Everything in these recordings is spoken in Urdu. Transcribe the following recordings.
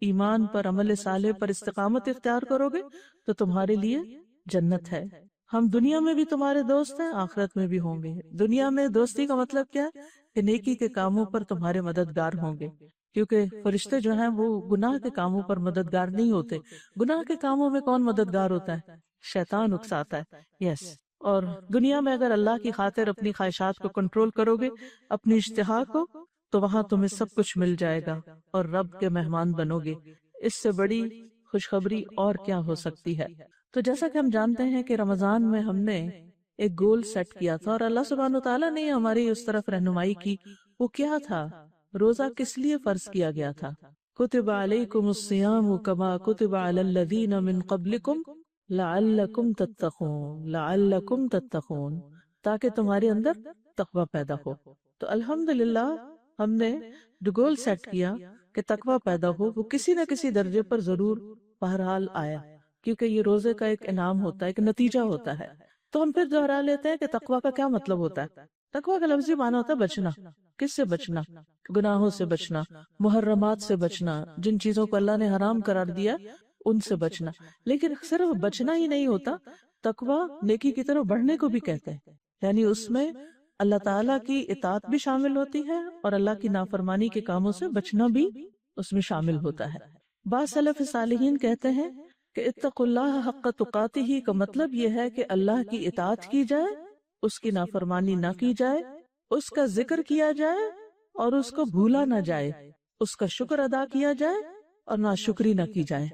ایمان پر، عمل صالح پر استقامت اختیار کرو گے تو تمہارے لیے جنت ہے۔ ہم دنیا میں بھی تمہارے دوست ہیں، آخرت میں بھی ہوں گے۔ دنیا میں دوستی کا مطلب کیا ہے؟ کہ نیکی کے کاموں پر تمہارے مددگار ہوں گے، کیونکہ فرشتے جو ہیں وہ گناہ کے کاموں پر مددگار نہیں ہوتے۔ گناہ کے کاموں میں کون مددگار ہوتا ہے؟ شیطان اکساتا ہے، یس۔ اور دنیا میں اگر اللہ کی خاطر اپنی خواہشات کو کنٹرول کرو گے، اپنی اشتہا کو، تو وہاں تمہیں سب کچھ مل جائے گا اور رب کے مہمان بنو گے۔ اس سے بڑی خوشخبری اور کیا ہو سکتی ہے؟ تو جیسا کہ ہم جانتے ہیں کہ رمضان میں ہم نے ایک گول سیٹ کیا تھا اور اللہ سبحانہ وتعالیٰ نے ہماری اس طرف رہنمائی کی۔ وہ کیا تھا؟ روزہ کس لیے فرض کیا گیا تھا؟ کتب علیکم الصیام کما کتب علی الذین من قبلکم لعلکم تتقون، لعلکم تتقون، تاکہ تمہارے اندر تقوی پیدا ہو۔ تو الحمدللہ ہم نے جو گول سیٹ کیا کہ تقوی پیدا ہو، وہ کسی نہ کسی درجے پر ضرور بہرحال آیا، کیونکہ یہ روزے کا ایک انعام ہوتا ہے، ایک نتیجہ ہوتا ہے۔ تو ہم پھر دوہرا لیتے ہیں کہ تقوی کا کیا مطلب ہوتا ہے؟ تقوی کا لفظی معنی ہوتا ہے بچنا۔ کس سے بچنا؟ گناہوں سے بچنا، محرمات سے بچنا، جن چیزوں کو اللہ نے حرام قرار دیا ان سے بچنا۔ لیکن صرف بچنا ہی نہیں ہوتا، تقوی نیکی کی طرف بڑھنے کو بھی کہتے ہیں، یعنی اس میں اللہ تعالیٰ کی اطاعت بھی شامل ہوتی ہے اور اللہ کی نافرمانی کے کاموں سے بچنا بھی اس میں شامل ہوتا ہے۔ بعض سلف صالحین کہتے ہیں کہ اتقوا اللہ حق تقاتہ کا مطلب یہ ہے کہ اللہ کی اطاعت کی جائے، اس کی نافرمانی نہ کی جائے، اس کا ذکر کیا جائے اور اس کو بھولا نہ جائے، اس کا شکر ادا کیا جائے اور ناشکری نہ کی جائے۔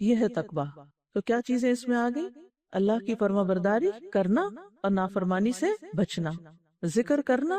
یہ ہے تقویٰ۔ تو کیا چیزیں اس میں آ گئی؟ اللہ کی فرما برداری کرنا اور نافرمانی سے بچنا، ذکر کرنا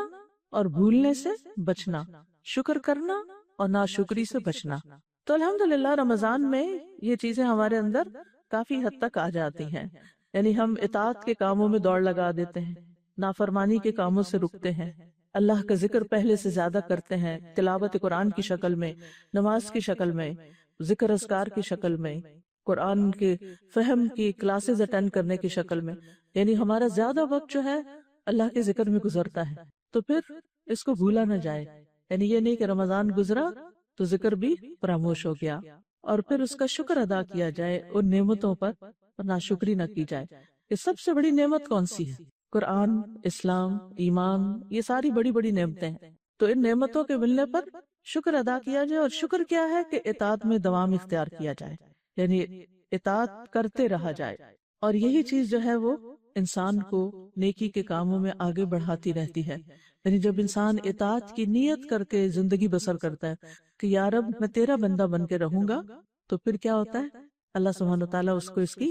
اور بھولنے سے بچنا، شکر کرنا اور ناشکری سے بچنا۔ تو الحمدللہ رمضان میں یہ چیزیں ہمارے اندر کافی حد تک آ جاتی ہیں، یعنی ہم اطاعت کے کاموں میں دوڑ لگا دیتے ہیں، نافرمانی کے کاموں سے رکتے ہیں، اللہ کا ذکر پہلے سے زیادہ کرتے ہیں، تلاوت قرآن کی شکل میں، نماز کی شکل میں، ذکر اذکار کی شکل میں، قرآن کے فہم کی کلاسز اٹینڈ کرنے کی شکل میں، یعنی ہمارا زیادہ وقت جو ہے اللہ کے ذکر میں گزرتا ہے۔ تو پھر اس کو بھولا نہ جائے، یعنی یہ نہیں کہ رمضان گزرا تو ذکر بھی فراموش ہو گیا، اور پھر اس کا شکر ادا کیا جائے ان نعمتوں پر اور ناشکری نہ کی جائے۔ کہ سب سے بڑی نعمت کون سی ہے؟ قرآن، اسلام، ایمان، یہ ساری بڑی بڑی نعمتیں ہیں۔ تو ان نعمتوں کے ملنے پر شکر ادا کیا جائے، اور شکر کیا ہے کہ اطاعت میں دوام اختیار کیا جائے، یعنی اطاعت کرتے رہا جائے، اور یہی چیز جو ہے وہ انسان کو نیکی کے کاموں میں آگے بڑھاتی رہتی ہے۔ یعنی جب انسان اطاعت کی نیت کر کے زندگی بسر کرتا ہے کہ یا رب میں تیرا بندہ بن کے رہوں گا، تو پھر کیا ہوتا ہے؟ اللہ سبحانہ وتعالیٰ اس کو اس کی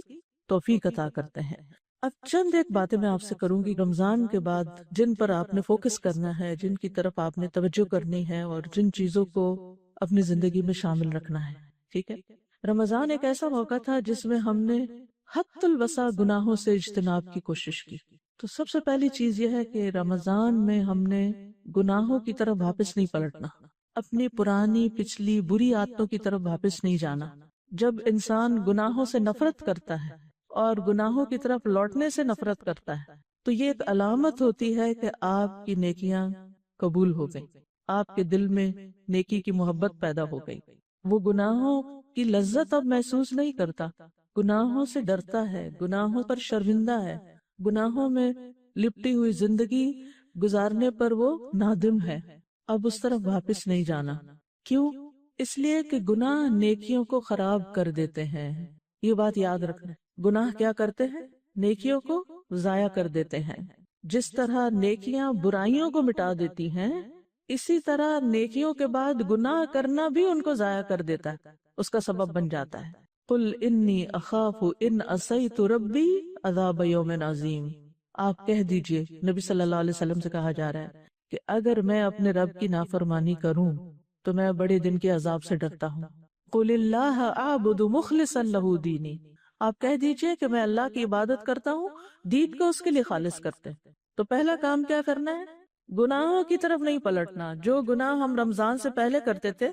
توفیق عطا کرتے ہیں۔ اب چند ایک باتیں میں آپ سے کروں گی رمضان کے بعد، جن پر آپ نے فوکس کرنا ہے، جن کی طرف آپ نے توجہ کرنی ہے، اور جن چیزوں کو اپنی زندگی میں شامل رکھنا ہے، ٹھیک ہے؟ رمضان ایک ایسا موقع تھا جس میں ہم نے حد الوسع گناہوں سے اجتناب کی کوشش کی۔ تو سب سے پہلی چیز یہ ہے کہ رمضان میں ہم نے گناہوں کی طرف واپس نہیں پلٹنا، اپنی پرانی پچھلی بری عادتوں کی طرف واپس نہیں جانا۔ جب انسان گناہوں سے نفرت کرتا ہے اور گناہوں کی طرف لوٹنے سے نفرت کرتا ہے، تو یہ ایک علامت ہوتی ہے کہ آپ کی نیکیاں قبول ہو گئی، آپ کے دل میں نیکی کی محبت پیدا ہو گئی۔ وہ گناہوں کی لذت اب محسوس نہیں کرتا، گناہوں سے ڈرتا ہے، گناہوں پر شرمندہ ہے، گناہوں میں لپٹی ہوئی زندگی گزارنے پر وہ نادم ہے۔ اب اس طرف واپس نہیں جانا۔ کیوں؟ اس لیے کہ گناہ نیکیوں کو خراب کر دیتے ہیں۔ یہ بات یاد رکھنا، گناہ کیا کرتے ہیں؟ نیکیوں کو ضائع کر دیتے ہیں۔ جس طرح نیکیاں برائیوں کو مٹا دیتی ہیں، اسی طرح نیکیوں کے بعد گناہ کرنا بھی ان کو ضائع کر دیتا ہے، اس کا سبب بن جاتا ہے۔ قل انی اخاف ان عصیت ربی عذاب یوم عظیم۔ آپ کہہ دیجئے، نبی صلی اللہ علیہ وسلم سے کہا جا رہا ہے کہ اگر میں اپنے رب کی نافرمانی کروں تو میں بڑے دن کے عذاب سے ڈرتا ہوں۔ قل اللہ اعبد مخلصا لہ دینی۔ آپ کہہ دیجئے کہ میں اللہ کی عبادت کرتا ہوں، دین کو اس کے لیے خالص کرتے ہیں۔ تو پہلا کام کیا کرنا ہے؟ گناہوں کی طرف نہیں پلٹنا۔ جو گناہ ہم رمضان سے پہلے کرتے تھے،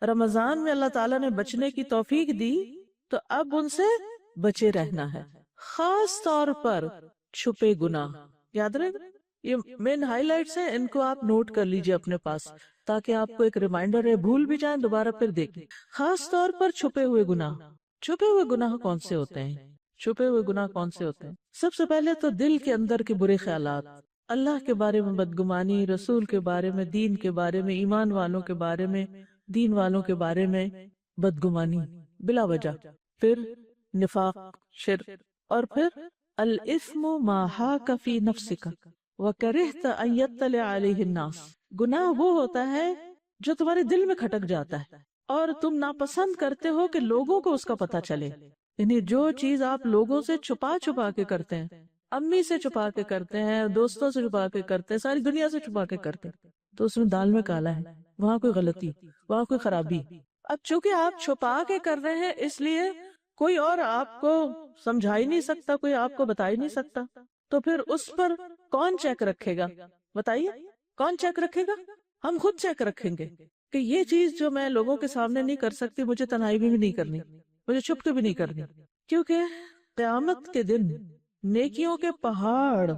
رمضان میں اللہ تعالیٰ نے بچنے کی توفیق دی، تو اب ان سے بچے رہنا ہے، خاص طور پر چھپے گناہ۔ یاد رہے، یہ مین ہائی لائٹس ہیں، ان کو آپ نوٹ کر لیجئے اپنے پاس تاکہ آپ کو ایک ریمائنڈر ہے، بھول بھی جائیں دوبارہ پھر دیکھیں۔ خاص طور پر چھپے ہوئے گناہ۔ چھپے ہوئے گناہ کون سے ہوتے ہیں؟ چھپے ہوئے گناہ کون سے ہوتے ہیں؟ سب سے پہلے تو دل کے اندر کے برے خیالات، اللہ کے بارے میں بدگمانی، رسول کے بارے میں، دین کے بارے میں، ایمان والوں کے بارے میں، دین والوں کے بارے میں بدگمانی بلا وجہ، پھر نفاق، شرک، اور پھر الاسم ما حاک فی نفسک وکرہت ان یطلع علیہ الناس۔ گناہ وہ ہوتا ہے جو تمہارے دل میں کھٹک جاتا ہے اور تم ناپسند کرتے ہو کہ لوگوں کو اس کا پتہ چلے، یعنی جو چیز آپ لوگوں سے چھپا چھپا کے کرتے ہیں، امی سے چھپا کے کرتے ہیں، دوستوں سے چھپا کے کرتے ہیں، ساری دنیا سے چھپا کے کرتے ہیں، تو اس میں دال میں کالا ہے، وہاں کوئی غلطی، وہاں کوئی خرابی۔ اب چونکہ آپ چھپا کے کر رہے ہیں، اس لیے کوئی اور آپ کو سمجھا ہی نہیں سکتا، کوئی آپ کو بتا ہی نہیں سکتا، تو پھر اس پر کون چیک رکھے گا؟ بتائیے کون چیک رکھے گا؟ ہم خود چیک رکھیں گے کہ یہ چیز جو میں لوگوں کے سامنے نہیں کر سکتی، مجھے تنہائی میں بھی نہیں کرنی، مجھے چھپ کے بھی نہیں کرنی، کیونکہ قیامت کے دن نیکیوں کے پہاڑ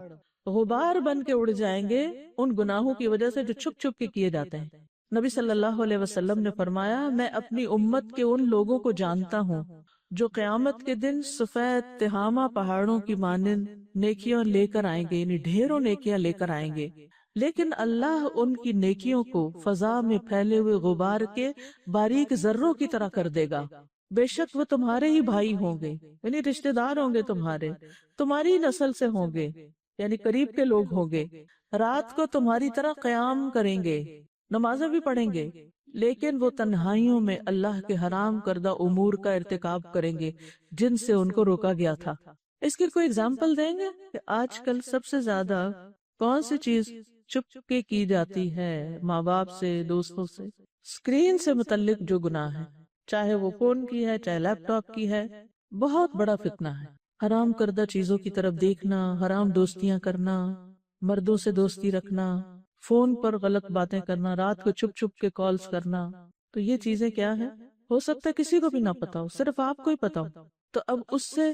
غبار بن کے اڑ جائیں گے ان گناہوں کی وجہ سے جو چھپ چھپ کے کیے جاتے ہیں۔ نبی صلی اللہ علیہ وسلم نے فرمایا، میں اپنی امت کے ان لوگوں کو جانتا ہوں جو قیامت کے دن سفید تہامہ پہاڑوں کی مانند نیکیاں لے کر آئیں گے، یعنی ڈھیروں نیکیاں لے کر آئیں گے، لیکن اللہ ان کی نیکیوں کو فضا میں پھیلے ہوئے غبار کے باریک ذروں کی طرح کر دے گا۔ بے شک وہ تمہارے ہی بھائی ہوں گے، یعنی رشتہ دار ہوں گے، تمہاری نسل سے ہوں گے، یعنی قریب کے لوگ ہوں گے، رات کو تمہاری طرح قیام کریں گے، نمازیں بھی پڑھیں گے، لیکن وہ تنہائیوں میں اللہ کے حرام کردہ امور کا ارتکاب کریں گے جن سے ان کو روکا گیا تھا۔ اس کی کوئی اگزامپل دیں گے کہ آج کل سب سے زیادہ کون سی چیز چھپ کے کی جاتی ہے؟ ماں باپ سے، دوستوں سے، اسکرین سے متعلق جو گناہ ہے، چاہے وہ فون کی ہے، چاہے لیپ ٹاپ کی ہے، بہت بڑا فتنہ ہے۔ حرام کردہ چیزوں کی طرف دیکھنا، حرام دوستیاں کرنا، مردوں سے دوستی رکھنا، فون پر غلط باتیں کرنا، رات کو چھپ چھپ کے کالز کرنا، تو یہ چیزیں کیا ہیں؟ ہو سکتا ہے کسی کو بھی نہ پتا ہو، صرف آپ کو ہی پتا ہو، تو اب اس سے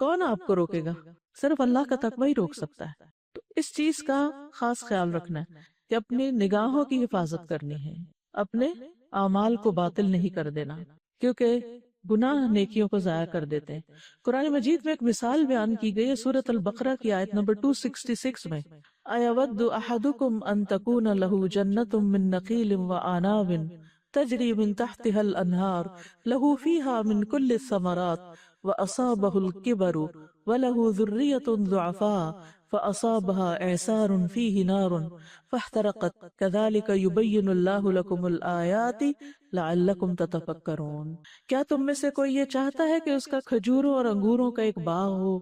کون آپ کو روکے گا؟ صرف اللہ کا تقوی ہی روک سکتا ہے۔ تو اس چیز کا خاص خیال رکھنا ہے کہ اپنی نگاہوں کی حفاظت کرنی ہے، اپنے اعمال کو باطل نہیں کر دینا، کیونکہ گناہ نیکیوں کو ضائع کر دیتے ہیں۔ قرآن مجید میں ایک مثال بیان کی گئی ہے سورۃ البقرہ کی آیت نمبر 266 میں، اَيَوَدُّ أَحَدُكُمْ أَن تَكُونَ لَهُ جَنَّةٌ مِّن نَخِيلٍ وَأَعْنَابٍ تَجْرِي مِن تَحْتِهَا الْأَنْهَارُ لَهُ فِيهَا مِن كُلِّ الثَّمَرَاتِ وَأَصَابَهُ الْكِبَرُ وَلَهُ ذُرِّيَّةٌ ضُعَفَاءُ فَأَصَابَهَا إِعْصَارٌ فِيهِ نَارٌ فَاحْتَرَقَتْ كَذَلِكَ يُبَيِّنُ اللَّهُ لَكُمُ الْآيَاتِ لَعَلَّكُمْ تَتَفَكَّرُونَ۔ کیا تم میں سے کوئی یہ چاہتا ہے کہ اس کا کھجوروں اور انگوروں کا ایک باغ ہو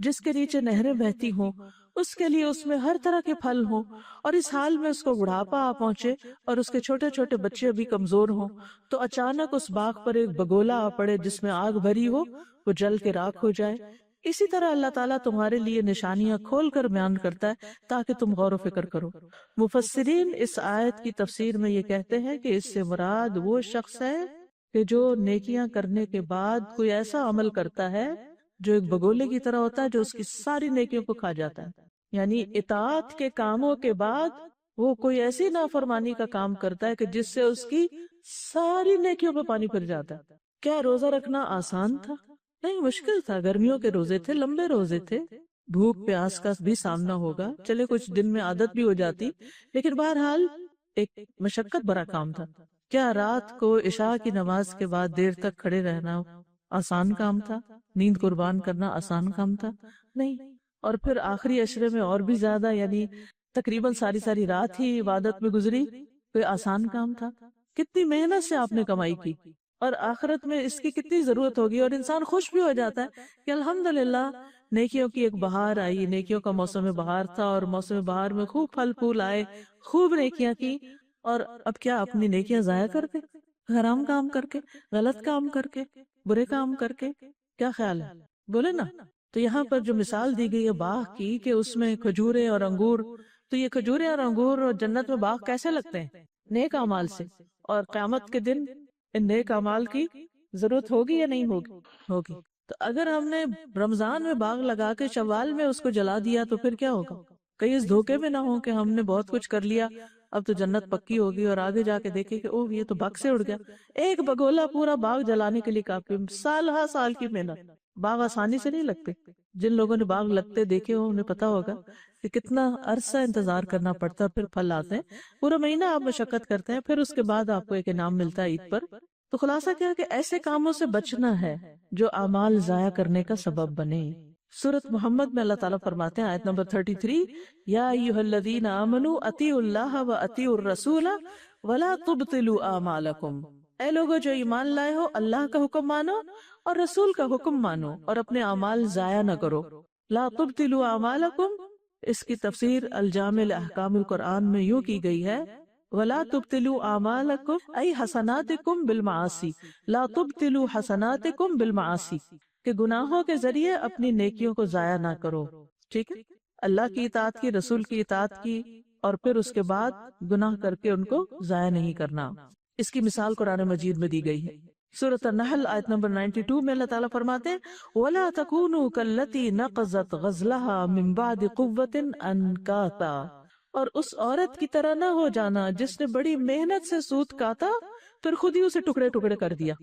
جس کے نیچے نہریں بہتی ہوں، اس کے لیے اس میں ہر طرح کے پھل ہوں، اور اس حال میں اس کو بڑھاپا آ پہنچے اور اس کے چھوٹے چھوٹے بچے بھی کمزور ہوں، تو اچانک اس باغ پر ایک بگولا آ پڑے جس میں آگ بھری ہو، وہ جل کے راکھ ہو جائے؟ اسی طرح اللہ تعالیٰ تمہارے لیے نشانیاں کھول کر بیان کرتا ہے تاکہ تم غور و فکر کرو۔ مفسرین اس آیت کی تفسیر میں یہ کہتے ہیں کہ اس سے مراد وہ شخص ہے کہ جو نیکیاں کرنے کے بعد کوئی ایسا عمل کرتا ہے جو ایک بگولے کی طرح ہوتا ہے، جو اس کی ساری نیکیوں کو کھا جاتا ہے، یعنی اطاعت کے کاموں کے بعد وہ کوئی ایسی نافرمانی کا کام کرتا ہے کہ جس سے اس کی ساری نیکیوں پہ پانی پھر جاتا ہے۔ کیا روزہ رکھنا آسان تھا؟ نہیں، مشکل تھا، گرمیوں کے روزے تھے، لمبے روزے تھے، بھوک پیاس کا بھی سامنا ہوگا، چلے کچھ دن میں عادت بھی ہو جاتی، لیکن بہرحال ایک مشقت بھرا کام تھا۔ کیا رات کو عشاء کی نماز کے بعد دیر تک کھڑے رہنا آسان کام تھا؟ نیند قربان کرنا آسان کام تھا؟ نہیں۔ اور پھر آخری عشرے میں اور بھی زیادہ، یعنی تقریباً ساری رات ہی عبادت میں گزری، کوئی آسان کام تھا؟ کتنی محنت سے آپ نے کمائی کی، اور آخرت میں اس کی کتنی ضرورت ہوگی، اور انسان خوش بھی ہو جاتا ہے کہ الحمدللہ نیکیوں کی ایک بہار آئی، نیکیوں کا موسم بہار تھا، اور موسم بہار میں خوب پھل پھول آئے، خوب نیکیاں کی، اور اب کیا اپنی نیکیاں ضائع کر دیں؟ حرام کام کر کے، غلط کام کر کے، برے کام کر کے؟ کیا خیال ہے؟ بولے نا۔ تو یہاں پر جو مثال دی گئی ہے باغ کی کہ اس میں کھجورے اور انگور، تو یہ کھجورے اور انگور اور جنت میں باغ کیسے لگتے ہیں؟ نیک اعمال سے۔ اور قیامت کے دن ان نیک اعمال کی ضرورت ہوگی یا نہیں ہوگی؟ تو اگر ہم نے رمضان میں باغ لگا کے شوال میں اس کو جلا دیا تو پھر کیا ہوگا؟ کہیں اس دھوکے میں نہ ہو کہ ہم نے بہت کچھ کر لیا، اب تو جنت پکی ہوگی، اور آگے جا کے دیکھے کہ اوہ یہ تو باغ سے اڑ گیا۔ ایک بگولا پورا باغ جلانے کے لیے کافی، سال ہا سال کی محنت۔ باغ آسانی سے نہیں لگتے، جن لوگوں نے باغ لگتے دیکھے ہو انہیں پتا ہوگا کہ کتنا عرصہ انتظار کرنا پڑتا ہے، پھر پھل آتے ہیں، پورا مہینہ آپ مشقت کرتے ہیں، پھر اس کے بعد آپ کو ایک انعام ملتا ہے عید پر۔ تو خلاصہ کیا کہ ایسے کاموں سے بچنا ہے جو اعمال ضائع کرنے کا سبب بنے۔ سورۃ محمد میں اللہ تعالیٰ فرماتے ہیں آیت نمبر 33، یا ایھا الذین آمنوا اطیعوا اللہ واطیعوا الرسول ولا تبطلوا اعمالکم، اے لوگو جو ایمان لائے ہو، اللہ کا حکم مانو اور رسول کا حکم مانو اور اپنے اعمال ضائع نہ کرو۔ لا تبطلوا اعمالکم، اس کی تفسیر الجامع لاحکام القرآن میں یوں کی گئی ہے، ولا تبطلوا اعمالکم ای حسناتکم بالمعاصی، لا تبطلوا حسناتکم بالمعاصی، کہ گناہوں کے ذریعے اپنی نیکیوں کو ضائع نہ کرو۔ ٹھیک ہے، اللہ کی اطاعت کی، رسول کی اطاعت کی، اور پھر اس کے بعد گناہ کر کے ان کو ضائع نہیں کرنا۔ اس کی مثال قرآن مجید میں دی گئی ہے۔ سورۃ النحل آیت نمبر 92 میں اللہ تعالیٰ فرماتے ہیں وَلَا تَكُونُوا كَالَّتِي نَقَضَتْ غَزْلَهَا مِن بَعْدِ قُوَّةٍ أَنْكَاثًا، اور اس عورت کی طرح نہ ہو جانا جس نے بڑی محنت سے سوت کاتا پھر خود ہی اسے ٹکڑے ٹکڑے کر دیا۔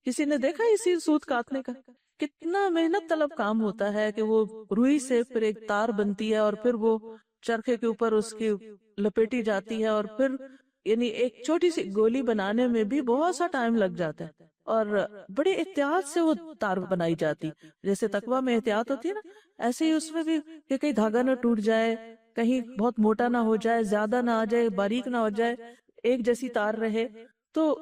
کسی نے دیکھا اسی سوت کاٹنے کا؟ کتنا محنت طلب کام ہوتا ہے کہ وہ روئی سے پھر ایک تار بنتی ہے، اور پھر وہ چرخے کے اوپر اس کی لپیٹی جاتی ہے، اور پھر یعنی ایک چھوٹی سی گولی بنانے میں بھی بہت سا ٹائم لگ جاتا ہے، اور بڑے احتیاط سے وہ تار بنائی جاتی، جیسے تقویٰ میں احتیاط ہوتی ہے نا، ایسے ہی اس میں بھی کہ کہیں دھاگا نہ ٹوٹ جائے، کہیں بہت موٹا نہ ہو جائے، زیادہ نہ آ جائے، باریک نہ ہو جائے، ایک جیسی تار رہے۔ تو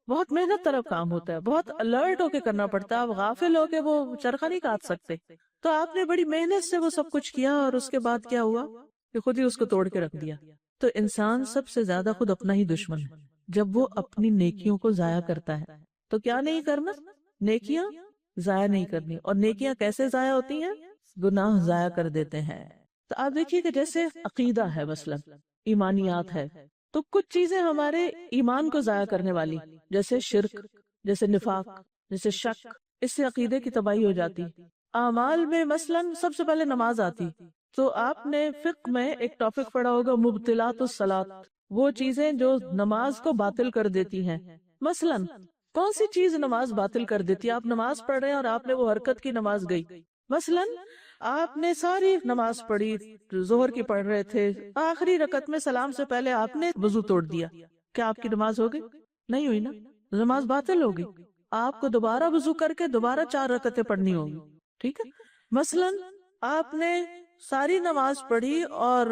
بہت محنت طلب کام ہوتا ہے، بہت الرٹ ہو کے کرنا پڑتا ہے، آپ غافل ہو کے وہ چرخہ نہیں کاٹ سکتے۔ تو آپ نے بڑی محنت سے وہ سب کچھ کیا، اور اس کے بعد کیا ہوا کہ خود ہی اس کو توڑ کے رکھ دیا۔ تو انسان سب سے زیادہ خود اپنا ہی دشمن ہے جب وہ اپنی نیکیوں کو ضائع کرتا ہے۔ تو کیا نہیں کرنا؟ نیکیاں ضائع نہیں کرنی۔ اور نیکیاں کیسے ضائع ہوتی ہیں؟ گناہ ضائع کر دیتے ہیں۔ تو آپ دیکھیے کہ جیسے عقیدہ ہے، مثلا ایمانیات ہے، تو کچھ چیزیں ہمارے ایمان کو ضائع کرنے والی، جیسے شرک، جیسے نفاق، جیسے شک، اس سے عقیدے کی تباہی ہو جاتی۔ اعمال میں مثلا سب سے پہلے نماز آتی، تو آپ نے فقہ میں ایک ٹاپک پڑھا ہوگا مبطلات الصلاۃ، وہ چیزیں جو نماز کو باطل کر دیتی ہیں۔ مثلا کون سی چیز نماز باطل کر دیتی ہے؟ آپ نماز پڑھ رہے ہیں اور آپ نے وہ حرکت کی، نماز گئی۔ مثلا آپ نے ساری نماز پڑھی، ظہر کی پڑھ رہے تھے، آخری رکعت میں سلام سے پہلے آپ نے وضو توڑ دیا، کیا آپ کی نماز ہو گئی؟ نہیں ہوئی نا، نماز باطل ہوگی۔ آپ کو دوبارہ وضو کر کے دوبارہ 4 رکعتیں پڑھنی ہوگی۔ ٹھیک ہے، مثلا آپ نے ساری نماز پڑھی اور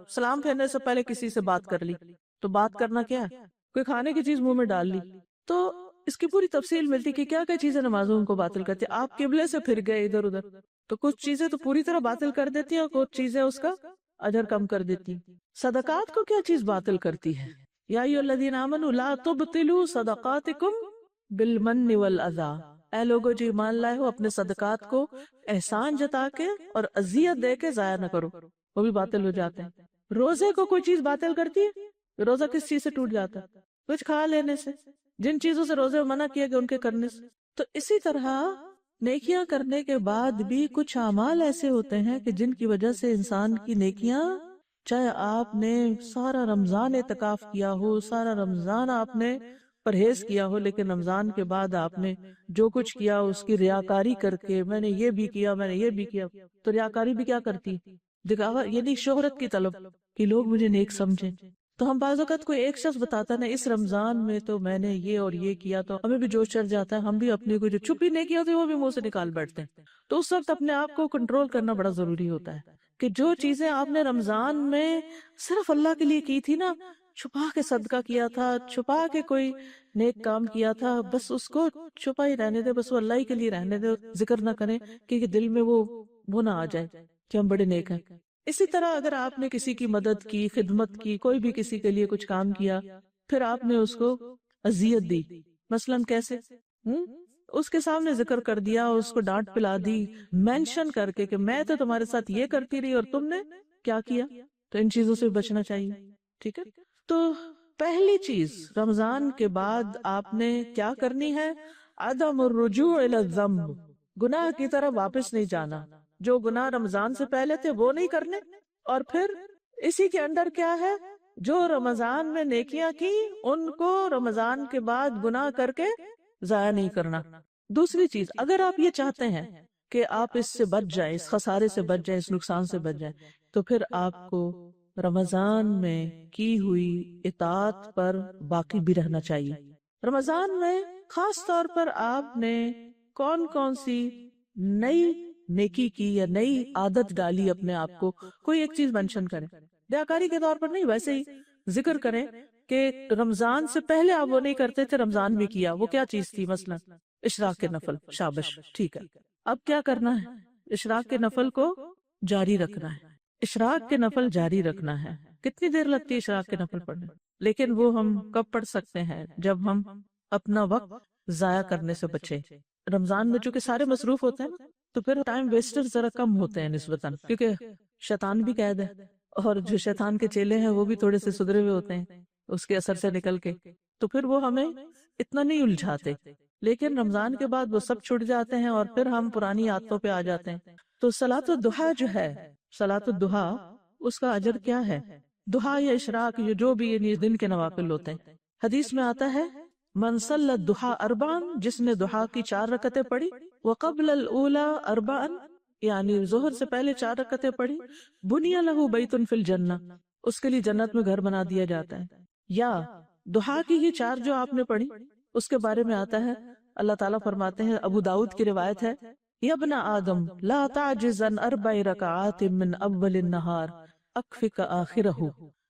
سلام پھیرنے سے پہلے کسی سے بات کر لی، تو بات کرنا کیا ہے؟ کوئی کھانے کی چیز منہ میں ڈال لی، تو اس کی پوری تفصیل ملتی کہ کیا کیا چیزیں نمازوں کو باطل کرتی۔ آپ قبلے سے پھر گئے ادھر ادھر، تو کچھ چیزیں تو پوری طرح باطل کر دیتی ہیں، اور کچھ چیزیں اس کا اجر کم کر دیتی۔ صدقات کو کیا چیز باطل کرتی ہے؟ یا ایھا الذین آمنوا لا تبطلوا صدقاتکم بالمن والاذی، اے لوگو جو ایمان لائے ہو اپنے صدقات کو احسان جتا کے اور اذیت دے کے ضائع نہ کرو، وہ بھی باطل ہو جاتے ہیں۔ روزے کو کوئی چیز باطل کرتی ہے؟ روزہ کس چیز سے ٹوٹ جاتا ہے؟ کچھ کھا لینے سے، جن چیزوں سے روزے منع کیا گیا ان کے کرنے سے۔ تو اسی طرح نیکیاں کرنے کے بعد بھی کچھ اعمال ایسے ہوتے ہیں کہ جن کی وجہ سے انسان کی نیکیاں، چاہے آپ نے سارا رمضان اعتکاف کیا ہو، سارا رمضان آپ نے پرہیز کیا ہو، لیکن رمضان کے بعد آپ نے جو کچھ کیا اس کی ریاکاری کر کے، میں نے یہ بھی کیا، میں نے یہ بھی کیا، تو ریاکاری بھی کیا کرتی؟ دکھاوا، یعنی شہرت کی طلب کہ لوگ مجھے نیک سمجھیں۔ تو ہم بعض اوقات کوئی ایک شخص بتاتا نا اس رمضان میں تو میں نے یہ اور یہ کیا، تو ہمیں بھی جوش چڑھ جاتا ہے، ہم بھی اپنی کوئی جو چھپی نیکیاں ہوتی ہیں وہ بھی منہ سے نکال بیٹھتے ہیں۔ تو اس وقت اپنے آپ کو کنٹرول کرنا بڑا ضروری ہوتا ہے کہ جو چیزیں آپ نے رمضان میں صرف اللہ کے لیے کی تھی نا، چھپا کے صدقہ کیا تھا، چھپا کے کوئی نیک کام کیا تھا، بس اس کو چھپا ہی رہنے دے، بس وہ اللہ ہی کے لیے رہنے دے، ذکر نہ کریں کہ دل میں وہ نہ آ جائے کہ ہم بڑے نیک ہیں۔ اسی طرح اگر آپ نے کسی کی مدد کی، خدمت کی، کوئی بھی کسی کے لیے کچھ کام کیا، پھر آپ نے اس کو اذیت دی، مثلا کیسے؟ اس کے سامنے ذکر کر دیا، اس کو ڈانٹ پلا دی، مینشن کر کے کہ میں تو تمہارے ساتھ یہ کرتی رہی اور تم نے کیا کیا۔ تو ان چیزوں سے بچنا چاہیے۔ ٹھیک ہے، تو پہلی چیز رمضان کے بعد آپ نے کیا کرنی ہے؟ عدم الرجوع الی الذنب، گناہ کی طرف واپس نہیں جانا۔ جو گناہ رمضان سے پہلے تھے وہ نہیں کرنے، اور پھر اسی کے اندر کیا ہے؟ جو رمضان میں نیکیاں کی ان کو رمضان کے بعد گناہ کر کے ضائع نہیں کرنا۔ دوسری چیز، اگر آپ یہ چاہتے ہیں کہ آپ اس سے بچ جائیں، اس خسارے سے بچ جائیں، اس نقصان سے بچ جائیں، تو پھر آپ کو رمضان میں کی ہوئی اطاعت پر باقی بھی رہنا چاہیے۔ رمضان میں خاص طور پر آپ نے کون کون سی نئی نیکی کی یا نئی عادت ڈالی اپنے آپ کو، کوئی ایک چیز مینشن کریں، ریاکاری کے طور پر نہیں، ویسے ہی ذکر کریں کہ رمضان سے پہلے آپ وہ نہیں کرتے تھے، رمضان میں کیا، وہ کیا چیز تھی؟ مثلا اشراق کے نفل، شابش، ٹھیک ہے، اب کیا کرنا ہے؟ اشراق کے نفل کو جاری رکھنا ہے، اشراق کے نفل جاری رکھنا ہے۔ کتنی دیر لگتی ہے اشراق کے نفل پڑھنے؟ لیکن وہ ہم کب پڑھ سکتے ہیں؟ جب ہم اپنا وقت ضائع کرنے سے بچے۔ رمضان میں چونکہ سارے مصروف ہوتے ہیں نا، تو پھر ٹائم ویسٹر ذرا کم ہوتے ہیں نسبتاً، کیونکہ شیطان بھی قید ہے، اور جو شیطان کے چیلے ہیں وہ بھی تھوڑے سے سدھرے ہوئے ہوتے ہیں اس کے اثر سے نکل کے، تو پھر وہ ہمیں اتنا نہیں الجھاتے۔ لیکن رمضان کے بعد وہ سب چھٹ جاتے ہیں اور پھر ہم پرانی عادتوں پہ آ جاتے ہیں۔ تو صلاۃ الضحیٰ جو ہے، صلاۃ الضحیٰ، اس کا اجر کیا ہے؟ ضحیٰ یا اشراق، یہ جو بھی یہ دن کے نوافل ہوتے ہیں، حدیث میں آتا ہے من صلی الضحیٰ اربعا، جس نے ضحیٰ کی 4 رکعتیں پڑھی، وقبل الاولی اربعا، یعنی ظہر سے پہلے 4 رکعتیں پڑھی، بنی لہ بیت فی الجنہ، اس کے لیے جنت میں گھر بنا دیا جاتا ہے۔ یا ضحیٰ کی ہی 4 جو آپ نے پڑھی، اس کے بارے میں آتا ہے، اللہ تعالیٰ فرماتے ہیں، ابو داؤد کی روایت ہے، یا ابن آدم لا تعجز عن 4 رکعات من اول النہار اکفک آخرہ،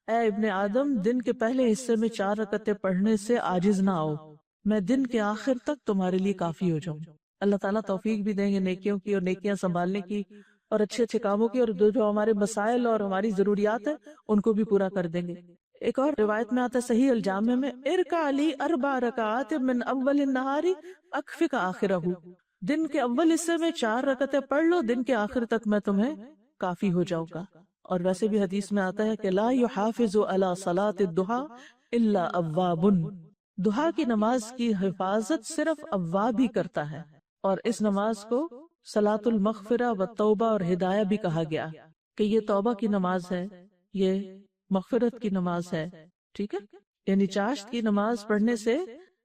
اے ابن آدم، دن کے پہلے حصے میں 4 رکعتیں پڑھنے سے عاجز نہ آؤ، میں دن کے آخر تک تمہارے لیے کافی ہو جاؤں۔ اللہ تعالیٰ توفیق بھی دیں گے نیکیوں کی اور نیکیاں سنبھالنے کی اور اچھے اچھے کاموں کی، اور جو ہمارے مسائل اور ہماری ضروریات ہیں ان کو بھی پورا کر دیں گے۔ ایک اور روایت میں آتا ہے صحیح الجامع میں، ارکع لی 4 رکعات من اول النہار اکفک آخرہ، دن کے اول حصے میں 4 رکعتیں پڑھ لو، دن کے آخر تک میں تمہیں کافی ہو جاؤں گا۔ اور ویسے بھی حدیث میں آتا ہے کہ لا یحافظ علی صلاۃ الضحیٰ الا اواب، ضحیٰ کی نماز کی حفاظت صرف اواب ہی کرتا ہے، اور اس نماز کو صلاۃ المغفرہ و توبہ اور ہدایہ بھی کہا گیا کہ یہ توبہ کی نماز ہے، یہ مغفرت کی نماز ہے، ٹھیک ہے؟ یعنی چاشت کی نماز پڑھنے سے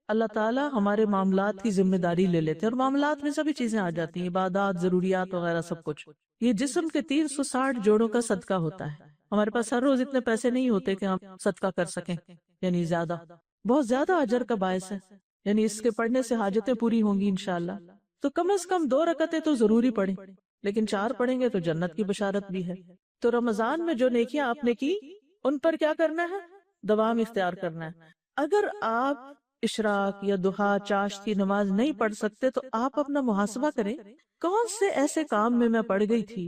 اللہ تعالیٰ ہمارے معاملات کی ذمہ داری لے لیتے ہیں، اور معاملات میں سبھی چیزیں آ جاتی ہیں، عبادات، ضروریات وغیرہ سب کچھ۔ یہ جسم کے 360 جوڑوں کا صدقہ ہوتا ہے۔ ہمارے پاس ہر روز اتنے پیسے نہیں ہوتے کہ ہم صدقہ کر سکیں، یعنی زیادہ، بہت زیادہ اجر کا باعث ہے، یعنی اس کے پڑھنے سے حاجتیں پوری ہوں گی انشاءاللہ۔ تو کم از کم 2 رکعتیں تو ضروری پڑھیں، لیکن 4 پڑھیں گے تو جنت کی بشارت بھی ہے۔ تو رمضان میں جو نیکیاں آپ نے کی ان پر کیا کرنا ہے؟ دوام اختیار کرنا ہے۔ اگر آپ اشراق یا ضحیٰ، چاشت کی نماز نہیں پڑھ سکتے تو آپ اپنا محاسبہ کریں، کون سے ایسے کام میں پڑ گئی تھی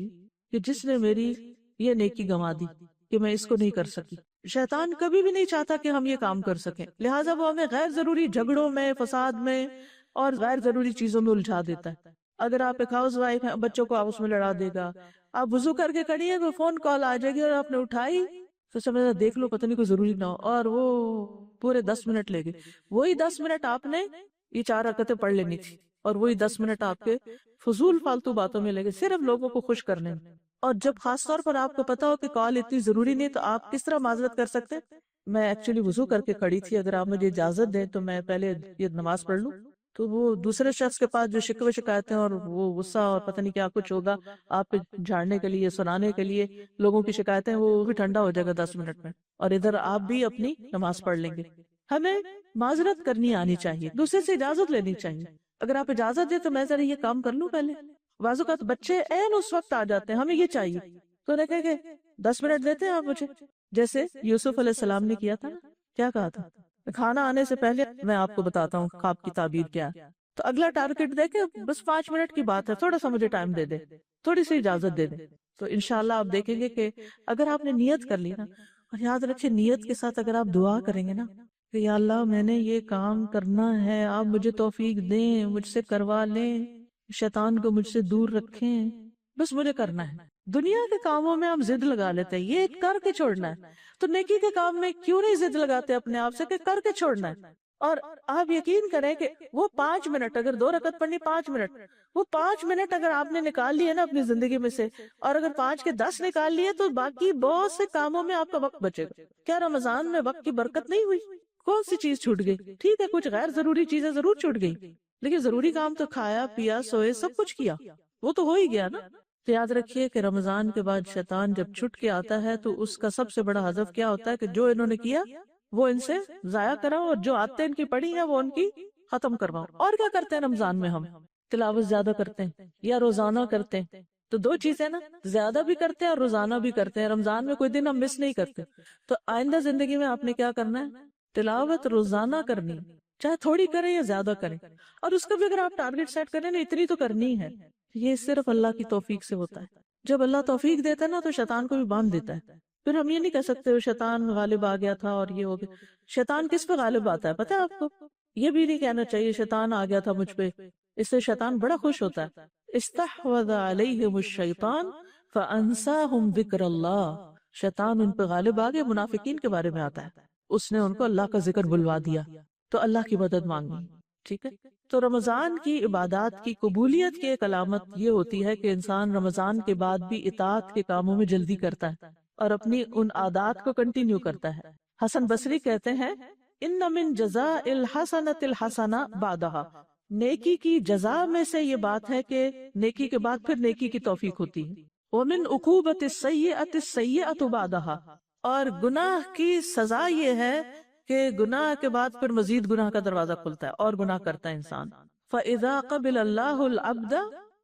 کہ جس نے میری یہ نیکی گنوا دی کہ میں اس کو نہیں کر سکی۔ شیطان کبھی بھی نہیں چاہتا کہ ہم یہ کام کر سکیں، لہٰذا وہ ہمیں غیر ضروری جھگڑوں میں، فساد میں اور غیر ضروری چیزوں میں الجھا دیتا ہے۔ اگر آپ ایک ہاؤس وائف ہیں، بچوں کو آپس میں لڑا دے گا، آپ وضو کر کے کھڑی ہیں، کوئی فون کال آ جائے گی اور آپ نے اٹھائی تو سمجھا دیکھ لو پتہ نہیں کوئی ضروری نہ ہو، اور وہ پورے 10 منٹ لے گئے۔ وہی 10 منٹ آپ نے یہ 4 رکعتیں پڑھ لینی تھی، اور وہی 10 منٹ آپ کے فضول فالتو باتوں میں لگے، صرف لوگوں کو خوش کرنے میں۔ اور جب خاص طور پر آپ کو پتا ہو کہ کال اتنی ضروری نہیں، تو آپ کس طرح معذرت کر سکتے؟ میں ایکچولی وضو کر کے کھڑی تھی، اگر آپ مجھے اجازت دیں تو میں پہلے یہ نماز پڑھ لوں۔ تو وہ دوسرے شخص کے پاس جو شکوے شکایتیں اور وہ غصہ اور پتہ نہیں کیا کچھ ہوگا آپ پہ جھاڑنے کے لیے، سنانے کے لیے لوگوں کی شکایتیں، وہ بھی ٹھنڈا ہو جائے گا 10 منٹ میں، اور ادھر آپ بھی اپنی نماز پڑھ لیں گے۔ ہمیں معذرت کرنی آنی چاہیے، دوسرے سے اجازت لینی چاہیے۔ اگر آپ اجازت دیں تو میں ذرا یہ کام کر لوں پہلے۔ بعض اوقات بچے عین اس وقت آ جاتے ہیں، ہمیں یہ چاہیے، تو انہیں کہے کہ 10 منٹ دیتے ہیں آپ مجھے، جیسے یوسف علیہ السلام نے کیا تھا نا، کیا کہا تھا؟ کھانا آنے سے پہلے میں آپ کو بتاتا ہوں خواب کی تعبیر کیا۔ تو اگلا ٹارگٹ دے کے بس 5 منٹ کی بات ہے، تھوڑا سا مجھے ٹائم دے دے، تھوڑی سی اجازت دے دے۔ تو انشاءاللہ آپ دیکھیں گے کہ اگر آپ نے نیت کر لی نا، اور یاد رکھیں نیت کے ساتھ اگر آپ دعا کریں گے نا کہ یا اللہ میں نے یہ کام کرنا ہے، آپ مجھے توفیق دیں، مجھ سے کروا لیں، شیطان کو مجھ سے دور رکھیں، بس مجھے کرنا ہے۔ دنیا کے کاموں میں ہم ضد لگا لیتے ہیں، یہ کر کے چھوڑنا ہے، تو نیکی کے کام میں کیوں نہیں ضد لگاتے اپنے آپ سے کہ کر کے چھوڑنا ہے؟ اور آپ یقین کریں کہ وہ 5 منٹ، اگر 2 رکعت پڑھنی 5 منٹ، وہ 5 منٹ اگر آپ نے نکال لیے نا اپنی زندگی میں سے، اور اگر 5 کے 10 نکال لیے تو باقی بہت سے کاموں میں آپ کا وقت بچے گا۔ کیا رمضان میں وقت کی برکت نہیں ہوئی؟ کون سی چیز چھوٹ گئی؟ ٹھیک ہے کچھ غیر ضروری چیزیں ضرور چھوٹ گئی، لیکن ضروری کام تو کھایا پیا سوئے سب کچھ کیا، وہ تو ہو ہی گیا نا۔ تو یاد رکھیے کہ رمضان کے بعد شیطان جب چھٹ کے آتا ہے تو اس کا سب سے بڑا ہدف کیا ہوتا ہے کہ جو انہوں نے کیا وہ ان سے ضائع کراؤ، اور جو عادتیں ان کی پڑی ہیں وہ ان کی ختم کرواؤ۔ اور کیا کرتے ہیں رمضان میں ہم؟ تلاوت زیادہ کرتے ہیں یا روزانہ کرتے ہیں، تو دو چیزیں نا، زیادہ بھی کرتے ہیں اور روزانہ بھی کرتے ہیں۔ رمضان میں کوئی دن ہم مس نہیں کرتے۔ تو آئندہ زندگی میں آپ نے کیا کرنا ہے؟ تلاوت روزانہ کرنی، چاہے تھوڑی کریں یا زیادہ کریں، اور اس کا بھی اگر آپ ٹارگٹ سیٹ کریں نا اتنی تو کرنی ہے۔ یہ صرف اللہ کی توفیق سے ہوتا ہے۔ جب اللہ توفیق دیتا ہے نا تو شیطان کو بھی باندھ دیتا ہے۔ پھر ہم یہ نہیں کہہ سکتے وہ شیطان غالب آ گیا تھا اور یہ ہو گیا۔ شیطان کس پہ غالب آتا ہے پتہ ہے آپ کو؟ یہ بھی نہیں کہنا چاہیے شیطان آ گیا تھا مجھ پہ، اس سے شیطان بڑا خوش ہوتا ہے۔ استحوذ علیہم الشیطان فانساہم ذکر اللہ، شیطان ان پہ غالب آ گیا۔ منافقین کے بارے میں آتا ہے اس نے ان کو اللہ کا ذکر بلوا دیا، تو اللہ کی مدد مانگی۔ ٹھیک ہے، تو رمضان کی عبادات کی قبولیت کی ایک علامت یہ ہوتی ہے کہ انسان رمضان کے بعد بھی اطاعت کے کاموں میں جلدی کرتا ہے اور اپنی ان عادات کو کنٹینیو کرتا ہے۔ حسن بصری کہتے ہیں ان من جزاء الحسنۃ الحسنہ بعدہا، نیکی کی جزا میں سے یہ بات ہے کہ نیکی کے بعد پھر نیکی کی توفیق ہوتی ہے۔ ومن عقوبۃ السیئۃ السیئۃ بعدہا، اور گناہ کی سزا یہ ہے کہ گناہ کے بعد پھر مزید گناہ کا دروازہ کھلتا ہے اور گناہ کرتا ہے انسان۔ فَإِذَا قَبِلَ اللَّهُ الْعَبْدَ،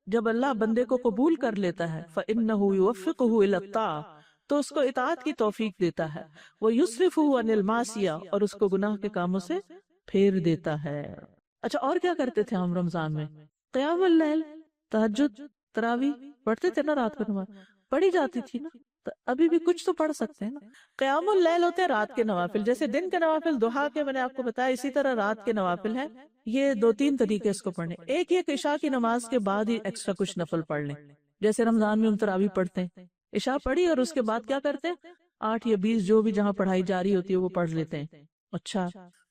جب اللہ بندے کو قبول کر لیتا ہے، فَإِنَّهُ يُوَفِّقُهُ إِلَى الطَّاعَةِ، تو اس کو اطاعت کی توفیق دیتا ہے، وَيُصْرِفُهُ عَنِ الْمَعْصِيَةِ، اور اس کو گناہ کے کاموں سے پھیر دیتا ہے۔ اچھا اور کیا کرتے تھے ہم رمضان میں؟ قیام اللیل، تہجد، تراویح پڑھتے تھے نا، رات کو نماز پڑھی جاتی تھی نا، تو ابھی بھی کچھ تو پڑھ سکتے ہیں نا۔ قیام اللیل ہوتے ہیں رات کے نوافل، جیسے دن کے نوافل دہا کے میں نے آپ کو بتایا، اسی طرح رات کے نوافل ہیں۔ یہ 2-3 طریقے اس کو پڑھنے، ایک یہ کہ عشاء کی نماز کے بعد ہی ایکسٹرا کچھ نفل پڑھ لیں، جیسے رمضان میں ہم تراویح پڑھتے ہیں، عشاء پڑھی اور اس کے بعد کیا کرتے ہیں 8 یا 20 جو بھی جہاں پڑھائی جاری ہوتی ہے وہ پڑھ لیتے ہیں۔ اچھا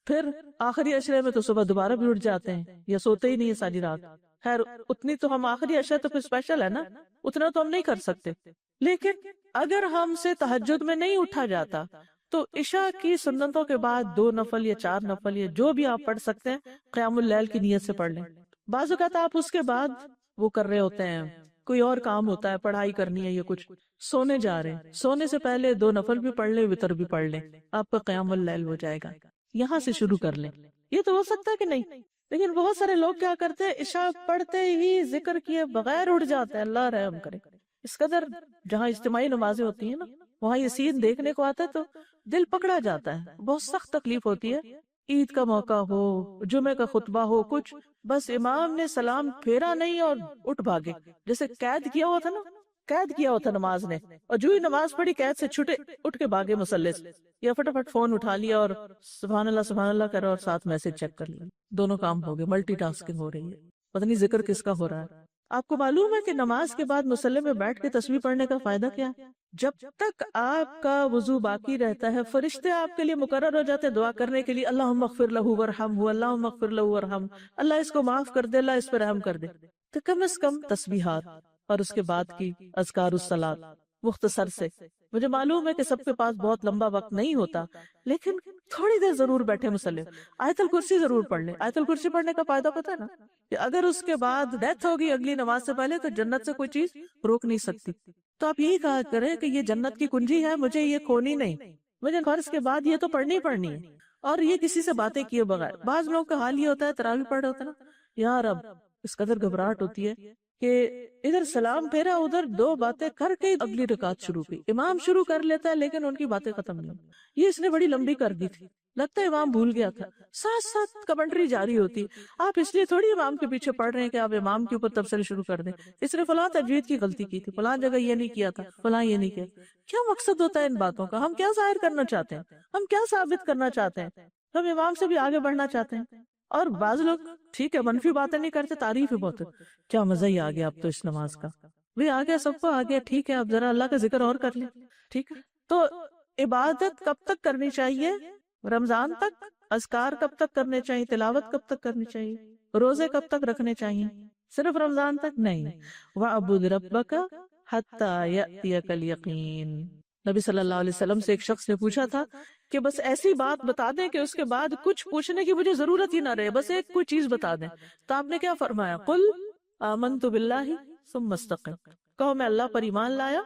پھر آخری عشرے میں تو صبح دوبارہ بھی اٹھ جاتے ہیں یا سوتے ہی نہیں ہے ساری رات۔ خیر اتنی تو ہم آخری عشرے تو پھر اسپیشل ہے نا، اتنا تو ہم نہیں کر سکتے، لیکن اگر ہم سے تہجد میں نہیں اٹھا جاتا تو عشاء کی سنتوں کے بعد 2 نفل یا 4 نفل یا جو بھی آپ پڑھ سکتے ہیں قیام اللیل کی نیت سے پڑھ لیں۔ بعض اوقات آپ اس کے بعد وہ کر رہے ہوتے ہیں، کوئی اور کام ہوتا ہے، پڑھائی کرنی ہے یا کچھ، سونے جا رہے ہیں، سونے سے پہلے 2 نفل بھی پڑھ لیں، وتر بھی پڑھ لیں، آپ کا قیام اللیل ہو جائے گا۔ یہاں سے شروع کر لیں، یہ تو ہو سکتا ہے کہ نہیں، لیکن بہت سارے لوگ کیا کرتے ہیں عشاء پڑھتے ہی ذکر کیے بغیر اٹھ جاتے ہیں۔ اللہ رحم کرے، اس قدر جہاں اجتماعی نمازیں ہوتی ہیں نا وہاں یہ سین دیکھنے کو آتا ہے تو دل پکڑا جاتا ہے، بہت سخت تکلیف ہوتی ہے۔ عید کا موقع ہو، جمعے کا خطبہ ہو، کچھ بس امام نے سلام پھیرا نہیں اور اٹھ بھاگے، جیسے قید کیا ہوا تھا نا، قید کیا ہوا تھا نماز نے، اور جو ہی نماز پڑھی قید سے چھٹے اٹھ کے بھاگے مصلی سے، یا فٹافٹ فون اٹھا لیا اور سبحان اللہ کرا اور ساتھ میسج چیک کر لیا، دونوں کام ہو گئے، ملٹی ٹاسکنگ ہو رہی ہے، پتہ نہیں ذکر کس کا ہو رہا ہے۔ آپ کو معلوم ہے کہ نماز کے بعد مصلی میں بیٹھ کے تسبیح پڑھنے کا فائدہ کیا ہے؟ جب تک آپ کا وضو باقی رہتا ہے فرشتے آپ کے لیے مقرر ہو جاتے ہیں دعا کرنے کے لیے، اللہم اغفر لہ ورحمہ، اللہم اغفر لہ ورحمہ، اللہ اس کو معاف کر دے، اللہ اس پہ رحم کر دے۔ تو کم از کم تسبیحات اور اس کے بعد کی اذکار الصلاۃ مختصر سے، مجھے معلوم ہے کہ سب کے پاس بہت لمبا وقت نہیں ہوتا، لیکن تھوڑی دیر ضرور بیٹھے مصلی، آیت الکرسی ضرور پڑھ لیں۔ آیت الکرسی پڑھنے کا فائدہ پتہ ہے نا، کہ اگر اس کے بعد ڈیتھ ہوگی اگلی نماز سے پہلے تو جنت سے کوئی چیز روک نہیں سکتی۔ تو آپ یہی کہا کریں کہ یہ جنت کی کنجی ہے، مجھے یہ کھونی نہیں، مجھے فرض کے بعد یہ تو پڑھنی پڑھنی ہے، اور یہ کسی سے باتیں کیے بغیر۔ بعض لوگوں کا حال یہ ہوتا ہے تراویح پڑھ رہے ہوتے ہیں نا، یار اب اس قدر گھبراہٹ ہوتی ہے کہ ادھر سلام پھیرا، ادھر 2 باتیں کر کے اگلی رکعت شروع کی، امام شروع کر لیتا ہے لیکن ان کی باتیں ختم نہیں، یہ اس نے بڑی لمبی کر دی تھی، لگتا ہے امام بھول گیا تھا، ساتھ ساتھ کمنٹری جاری ہوتی۔ آپ اس لیے تھوڑی امام کے پیچھے پڑھ رہے ہیں کہ آپ امام کے اوپر تبصرے شروع کر دیں، اس نے فلاں تجوید کی غلطی کی تھی، فلاں جگہ یہ نہیں کیا تھا، فلاں یہ نہیں کیا۔ کیا مقصد ہوتا ہے ان باتوں کا؟ ہم کیا ظاہر کرنا چاہتے ہیں؟ ہم کیا ثابت کرنا چاہتے ہیں؟ ہم امام سے بھی آگے بڑھنا چاہتے ہیں۔ اور بعض لوگ ٹھیک ہے منفی باتیں نہیں کرتے، تعریف ہی بہت ہے، کیا مزہ ہی آ گیا اب تو اس نماز کا، بھی آ گیا، سب کو آ گیا، ٹھیک ہے اب ذرا اللہ کا ذکر اور کر لیں، ٹھیک ہے۔ تو عبادت کب تک کرنی چاہیے؟ رمضان تک اذکار کب تک کرنے چاہیے، تلاوت کب تک کرنی چاہیے، روزے کب تک رکھنے چاہیے، صرف رمضان تک نہیں. وَاعْبُدْ رَبَّكَ حَتَّى يَأْتِيَكَ الْيَقِينُ. نبی صلی اللہ علیہ وسلم سے ایک شخص نے پوچھا تھا کہ بس ایسی بات بتا دیں کہ اس کے بعد کچھ پوچھنے کی مجھے ضرورت ہی نہ رہے، بس ایک کوئی چیز بتا دیں. تو آپ نے کیا فرمایا؟ قُلْ آمَنْتُ بِاللَّهِ ثُمَّ اسْتَقِمْ. کہو میں اللہ پر ایمان لایا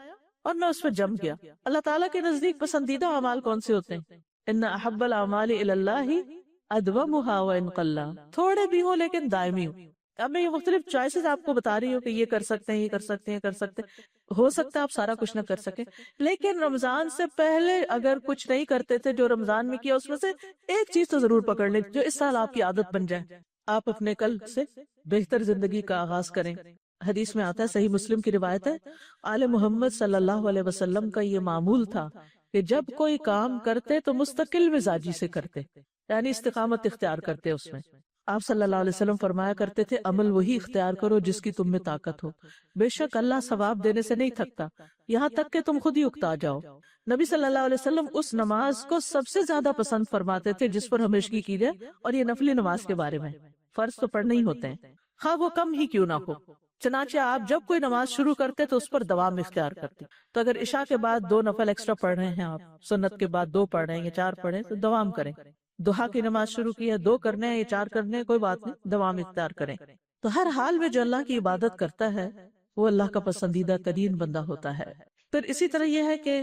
اور میں اس پہ جم گیا. اللہ تعالیٰ کے نزدیک پسندیدہ اعمال کون سے ہوتے ہیں؟ ان احب الاعمال الی اللہ ادومها وان قل. تھوڑے بھی ہوں لیکن دائمی ہوں. اب میں یہ مختلف چوائسز آپ کو بتا رہی ہوں کہ یہ کر سکتے ہیں، یہ کر سکتے ہیں، کر سکتے ہیں. ہو سکتا ہے آپ سارا کچھ نہ کر سکیں، لیکن رمضان سے پہلے اگر کچھ نہیں کرتے تھے جو رمضان میں کیا، اس میں سے ایک چیز تو ضرور پکڑ لیں جو اس سال آپ کی عادت بن جائے. آپ اپنے کل سے بہتر زندگی کا آغاز کریں. حدیث میں آتا ہے، صحیح مسلم کی روایت ہے، آل محمد صلی اللہ علیہ وسلم کا یہ معمول تھا کہ جب کوئی کام کرتے تو مستقل مزاجی سے کرتے، یعنی استقامت اختیار کرتے. اس میں آپ صلی اللہ علیہ وسلم فرمایا کرتے تھے، عمل وہی اختیار کرو جس کی تم میں طاقت ہو، بے شک اللہ ثواب دینے سے نہیں تھکتا یہاں تک کہ تم خود ہی اکتا جاؤ. نبی صلی اللہ علیہ وسلم اس نماز کو سب سے زیادہ پسند فرماتے تھے جس پر ہمیشگی کی جائے، اور یہ نفلی نماز کے بارے میں. فرض تو پڑھنے ہی ہوتے ہیں خواہ وہ کم ہی کیوں نہ ہو. چنانچہ آپ جب کوئی نماز شروع کرتے تو اس پر دوام اختیار کرتے. تو اگر عشاء کے بعد 2 نفل ایکسٹرا پڑھ رہے ہیں، آپ سنت کے بعد 2 پڑھ رہے ہیں یا 4 پڑھ رہے ہیں، تو دوام کریں. ضحیٰ کی نماز شروع کی ہے، 2 کرنے ہیں یا 4 کرنے ہیں، کوئی بات نہیں، دوام اختیار کریں. تو ہر حال میں جو اللہ کی عبادت کرتا ہے وہ اللہ کا پسندیدہ ترین بندہ ہوتا ہے. پھر اسی طرح یہ ہے کہ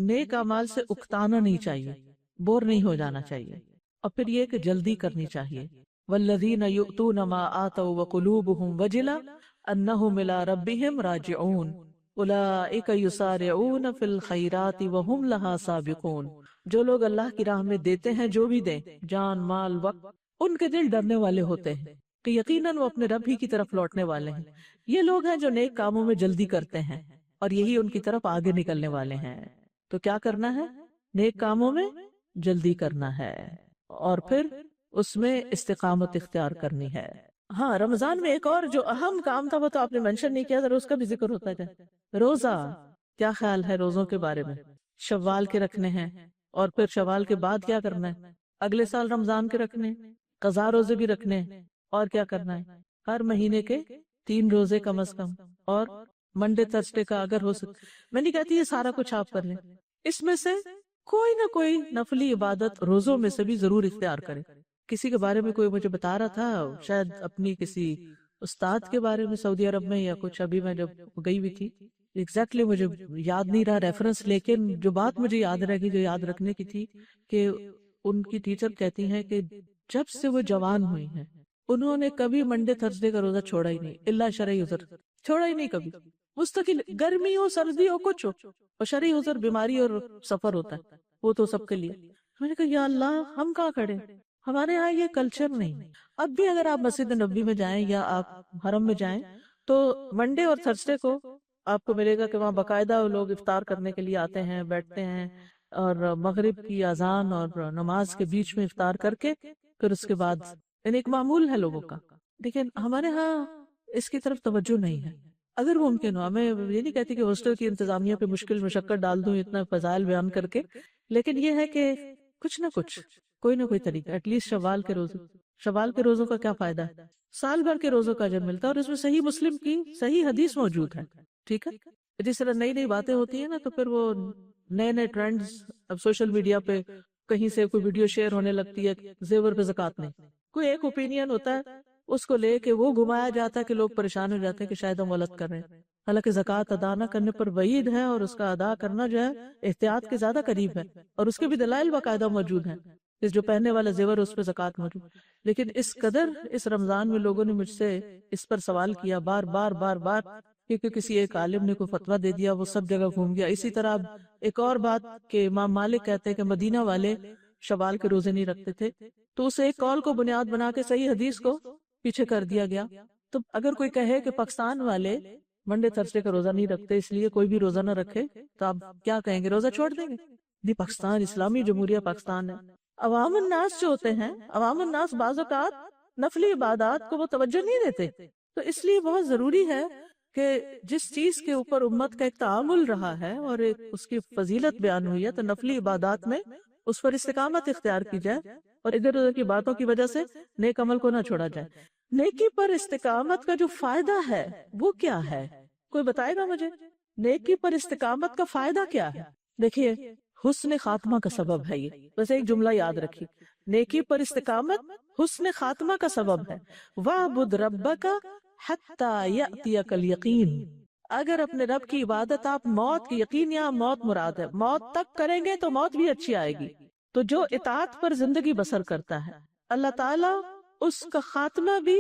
نیک اعمال سے اکتانا نہیں چاہیے، بور نہیں ہو جانا چاہیے. اور پھر یہ کہ جلدی کرنی چاہیے. والذین یؤتون ما آتوا وقلوبهم وجلة انہم الی ربہم راجعون اولئک یسارعون فی الخیرات وہم لہا سابقون. جو لوگ اللہ کی راہ میں دیتے ہیں، جو بھی دیں، جان، مال، وقت، ان کے دل ڈرنے والے ہوتے ہیں کہ یقیناً وہ اپنے رب ہی کی طرف لوٹنے والے ہیں. یہ لوگ ہیں جو نیک کاموں میں جلدی کرتے ہیں اور یہی ان کی طرف آگے نکلنے والے ہیں. تو کیا کرنا ہے؟ نیک کاموں میں جلدی کرنا ہے اور پھر اس میں استقامت اختیار کرنی ہے. ہاں، رمضان میں ایک اور جو اہم کام تھا وہ تو آپ نے منشن نہیں کیا، ذرا اس کا بھی ذکر ہوتا ہے. روزہ. کیا خیال ہے روزوں کے بارے میں؟ شوال کے رکھنے ہیں، اور پھر شوال کے بعد کیا کرنا ہے؟ اگلے سال رمضان کے رکھنے، قضا روزے بھی رکھنے ہیں. اور کیا کرنا ہے؟ ہر مہینے کے 3 روزے کم از کم، اور منڈے تھرسڈے کا اگر ہو سکے. میں نہیں کہتی یہ سارا کچھ آپ کر لیں، اس میں سے کوئی نہ کوئی نفلی عبادت روزوں میں سے بھی ضرور اختیار کریں. کسی کے بارے میں کوئی مجھے بتا رہا تھا، شاید اپنی کسی استاد کے بارے میں سعودی عرب میں یا کچھ، ابھی میں جب گئی ہوئی تھی ایگزیکٹلی مجھے یاد نہیں رہا ریفرنس، لیکن جو بات مجھے یاد رہ گئی، جو یاد رکھنے کی تھی، کہ ان کی ٹیچر کہتی ہیں کہ جب سے وہ جوان ہوئی ہیں انہوں نے کبھی منڈے تھرسڈے کا روزہ چھوڑا ہی نہیں، الا شرعی عذر، چھوڑا ہی نہیں کبھی. مستقل، گرمی ہو سردی ہو کچھ ہو، اور شرعی عذر بیماری اور سفر ہوتا ہے وہ تو سب کے لیے. میں نے کہا یا اللہ، ہم کہاں کھڑے، ہمارے ہاں یہ کلچر نہیں. اب بھی اگر آپ مسجد نبوی میں جائیں یا آپ حرم میں جائیں تو منڈے اور تھرسڈے کو آپ کو ملے گا کہ وہاں باقاعدہ لوگ افطار کرنے کے لیے آتے ہیں، بیٹھتے ہیں، اور مغرب کی اذان اور نماز کے بیچ میں افطار کر کے پھر اس کے بعد، یعنی ایک معمول ہے لوگوں کا. لیکن ہمارے ہاں اس کی طرف توجہ نہیں ہے. اگر ممکن ہو، میں یہ نہیں کہتی کہ ہاسٹل کی انتظامیہ پہ مشکل مشقت ڈال دوں اتنا فضائل بیان کر کے، لیکن یہ ہے کہ کچھ نہ کچھ، کوئی نہ کوئی طریقہ، ایٹ لیسٹ شوال کے روزے. شوال کے روزوں کا کیا فائدہ ہے؟ سال بھر کے روزوں کا اجر ملتا ہے، اور اس میں صحیح مسلم کی صحیح حدیث موجود ہے. ٹھیک ہے، جس طرح نئی نئی باتیں ہوتی ہیں نا، تو پھر وہ نئے نئے ٹرینڈز اب سوشل میڈیا پہ کہیں سے کوئی ویڈیو شیئر ہونے لگتی ہے، زیور پہ زکوٰۃ نہیں، کوئی ایک اوپینین ہوتا ہے اس کو لے کے وہ گھمایا جاتا ہے کہ لوگ پریشان ہو جاتے ہیں کہ شاید ہم غلط کر رہے ہیں. حالانکہ زکوٰۃ ادا نہ کرنے پر وعید ہے، اور اس کا ادا کرنا جو ہے احتیاط کے زیادہ قریب ہے، اور اس کے بھی دلائل باقاعدہ موجود ہیں. اس جو پہننے والا زیور اس پہ زکوٰۃ موجود. لیکن اس قدر اس رمضان میں لوگوں نے مجھ سے اس پر سوال کیا بار بار بار بار، کیونکہ کسی ایک عالم نے کوئی فتویٰ دے دیا، وہ سب جگہ گھوم گیا. اسی طرح ایک اور بات کہ امام مالک کہتے ہیں کہ مدینہ والے شوال کے روزے نہیں رکھتے تھے، تو اس ایک قول کو بنیاد بنا کے صحیح حدیث کو پیچھے کر دیا گیا. تو اگر کوئی کہے کہ پاکستان والے منڈے تھرسڈے کا روزہ نہیں رکھتے اس لیے کوئی بھی روزہ نہ رکھے، تو آپ کیا کہیں گے؟ روزہ چھوڑ دیں گے؟ نہیں، پاکستان اسلامی جمہوریہ پاکستان ہے. عوام الناس جو ہوتے ہیں، عوام الناس بعض اوقات نفلی عبادات کو وہ توجہ نہیں دیتے. تو اس لیے بہت ضروری ہے کہ جس چیز کے اوپر امت کا ایک تعامل رہا ہے اور ایک اس کی فضیلت بیان ہوئی ہے، تو نفلی عبادات میں اس پر استقامت اختیار کی جائے اور ادھر ادھر کی باتوں کی وجہ سے نیک عمل کو نہ چھوڑا جائے. نیکی پر استقامت کا جو فائدہ ہے وہ کیا ہے؟ کوئی بتائے گا مجھے؟ نیکی پر استقامت کا فائدہ کیا ہے؟ دیکھیے، حسن خاتمہ کا سبب ہے یہ. بس ایک جملہ یاد رکھیے، نیکی پر استقامت حسن خاتمہ کا سبب ہے. وَاعْبُدْ رَبَّكَ حَتَّى يَأْتِيَكَ الْيَقِينُ. اگر اپنے رب کی عبادت آپ موت کی، یقین یا موت مراد ہے، موت تک کریں گے تو موت بھی اچھی آئے گی. تو جو اطاعت پر زندگی بسر کرتا ہے اللہ تعالیٰ اس کا خاتمہ بھی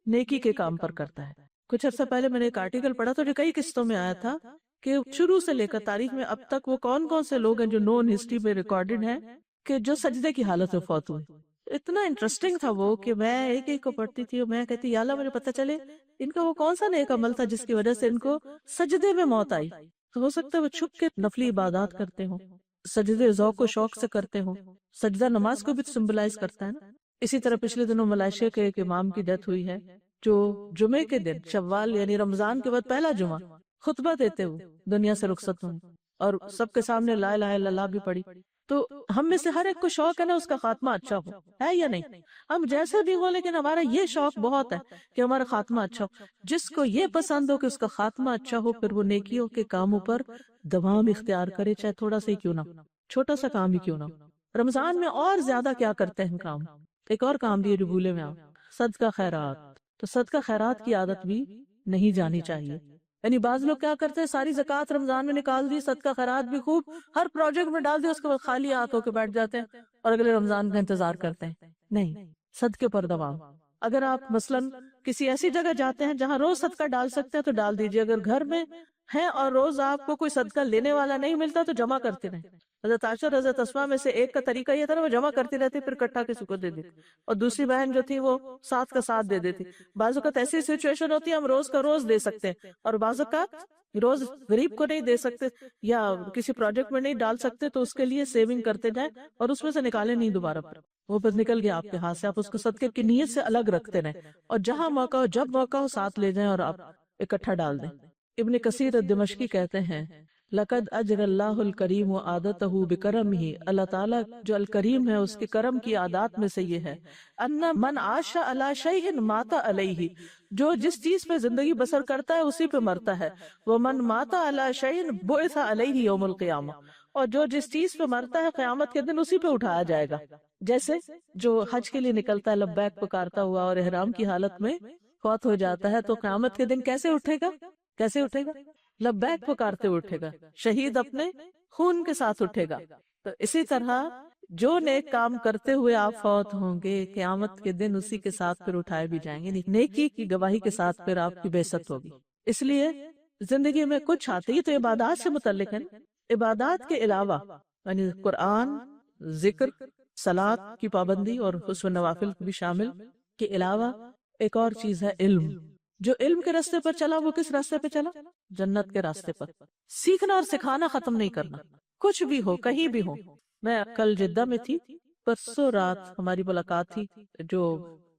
نیکی کے کام پر کرتا ہے. کچھ عرصہ پہلے میں نے ایک آرٹیکل پڑھا تھا جو کئی قسطوں میں آیا تھا کہ شروع سے لے کر تاریخ میں اب تک وہ کون کون سے لوگ ہیں جو نون ہسٹری میں ریکارڈڈ ہیں کہ جو سجدے کی حالت میں فوت ہوئے. اتنا انٹرسٹنگ تھا وہ کہ میں ایک ایک کو پڑھتی تھی اور میں کہتی یا اللہ مجھے پتہ چلے ان کا وہ کون سا نیک عمل تھا جس کی وجہ سے ان کو سجدے میں موت آئی. تو ہو سکتا ہے وہ چھپ کے نفلی عبادات کرتے ہوں، سجدے ذوق و شوق سے کرتے ہوں. سجدہ نماز کو بھی سمبلائز کرتا ہے نا. اسی طرح پچھلے دنوں ملائیشیا کے ایک امام کی ڈیتھ ہوئی ہے جو جمعے کے دن شوال یعنی رمضان کے بعد پہلا جمعہ خطبہ دیتے ہوئے دنیا سے رخصت ہوئے اور سب کے سامنے لا الہ الا اللہ بھی پڑھی. تو ہم میں سے ہر ایک کو شوق ہے نا اس کا خاتمہ اچھا ہو، ہے یا نہیں؟ ہم جیسے بھی ہو لیکن ہمارا یہ شوق بہت ہے کہ ہمارا خاتمہ اچھا ہو. جس کو یہ پسند ہو کہ اس کا خاتمہ اچھا ہو پھر وہ نیکیوں کے کاموں پر دوام اختیار کرے، چاہے تھوڑا سا ہی کیوں نہ ہو، چھوٹا سا کام ہی کیوں نہ ہو. رمضان میں اور زیادہ کیا کرتے ہیں کام؟ ایک اور کام بھی جو بھولے میں صدقہ خیرات. تو صدقہ خیرات کی عادت بھی نہیں جانی چاہیے. یعنی بعض لوگ کیا کرتے ہیں ساری زکوٰۃ رمضان میں نکال دی، صدقہ خیرات بھی خوب ہر پروجیکٹ میں ڈال دیا، اس کے بعد خالی ہاتھ ہو کے بیٹھ جاتے ہیں اور اگلے رمضان کا انتظار کرتے ہیں. نہیں، صدقے پر دوام. اگر آپ مثلاً کسی ایسی جگہ جاتے ہیں جہاں روز صدقہ ڈال سکتے ہیں تو ڈال دیجیے. اگر گھر میں ہیں اور روز آپ کو کوئی صدقہ لینے والا نہیں ملتا تو جمع کرتے رہیں. حضرت عائشہ اور حضرت اسماء میں سے ایک کا طریقہ یہ تھا نا وہ جمع کرتی رہتی پھر اکٹھا کسی کو دے دیتی، اور دوسری بہن جو تھی وہ ساتھ کا ساتھ دے دیتی. بعض اوقات ایسی سچویشن ہوتی ہے ہم روز کا روز دے سکتے ہیں اور بعض اوقات روز غریب کو نہیں دے سکتے یا کسی پروجیکٹ میں نہیں ڈال سکتے تو اس کے لیے سیونگ کرتے جائیں اور اس میں سے نکالے نہیں دوبارہ پر. وہ بس نکل گیا آپ کے ہاتھ سے، آپ اس کو صدقے کی نیت سے الگ رکھتے رہیں اور جہاں موقع ہو جب موقع ہو ساتھ لے جائیں اور آپ اکٹھا ڈال دیں. ابن کثیر الدمشقی کہتے ہیں لقد اجر اللہ الکریم و عادتہ بکرمہ، اللہ تعالیٰ جو الکریم ہے اس کے کرم کی عادات میں سے یہ ہے ان من عاش علی شیء مات علیہ، جو جس چیز پہ زندگی بسر کرتا ہے اسی پہ مرتا ہے. ومن مات علی شیء بعث علیہ یوم القیامہ، اور جو جس چیز پہ مرتا ہے قیامت کے دن اسی پہ اٹھایا جائے گا. جیسے جو حج کے لیے نکلتا ہے لبیک پکارتا ہوا اور احرام کی حالت میں فوت ہو جاتا ہے تو قیامت کے دن کیسے اٹھے گا؟ کیسے اٹھے گا؟ لبیک پکارتے اٹھے گا، شہید اپنے خون کے ساتھ اٹھے گا. تو اسی طرح جو نیک کام کرتے ہوئے آپ فوت ہوں گے قیامت کے دن اسی کے ساتھ پھر اٹھائے بھی جائیں گے، نیکی کی گواہی کے ساتھ پھر آپ کی بعثت ہوگی. اس لیے زندگی میں کچھ آتے ہی تو عبادات سے متعلق ہے. عبادات کے علاوہ یعنی قرآن، ذکر، صلاۃ کی پابندی اور اس میں نوافل بھی شامل کے علاوہ ایک اور چیز ہے علم. جو علم کے راستے پر چلا وہ کس راستے پہ چلا؟ جنت کے راستے پر. سیکھنا اور سکھانا ختم نہیں کرنا، کچھ بھی ہو کہیں بھی ہو. میں کل جدہ میں تھی، پرسوں رات ہماری ملاقات تھی جو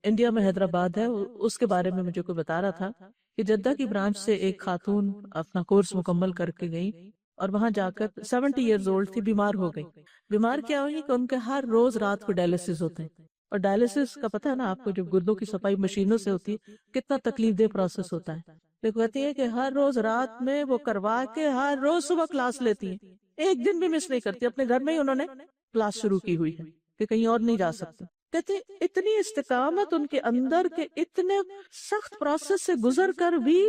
انڈیا میں حیدرآباد ہے اس کے بارے میں مجھے کوئی بتا رہا تھا کہ جدہ کی برانچ سے ایک خاتون اپنا کورس مکمل کر کے گئی اور وہاں جا کر 70 ایئرز اولڈ تھی، بیمار ہو گئی. بیمار کیا ہوئی کہ ان کے ہر روز رات کو ڈائلسس ہوتے ہیں، اور ڈائلسس کا پتہ ہے نا آپ کو جب گردوں کی صفائی مشینوں سے ہوتی ہے کتنا تکلیف دہ پروسیس ہوتا ہے. تو کہتی ہے کہ ہر روز رات میں وہ کروا کے ہر روز صبح کلاس لیتی ہیں، ایک دن بھی مس نہیں کرتی. اپنے گھر میں ہی انہوں نے کلاس شروع کی ہوئی ہے کہ کہیں اور نہیں جا سکتے. کہتے اتنی استقامت ان کے اندر کے اتنے سخت پروسیس سے گزر کر بھی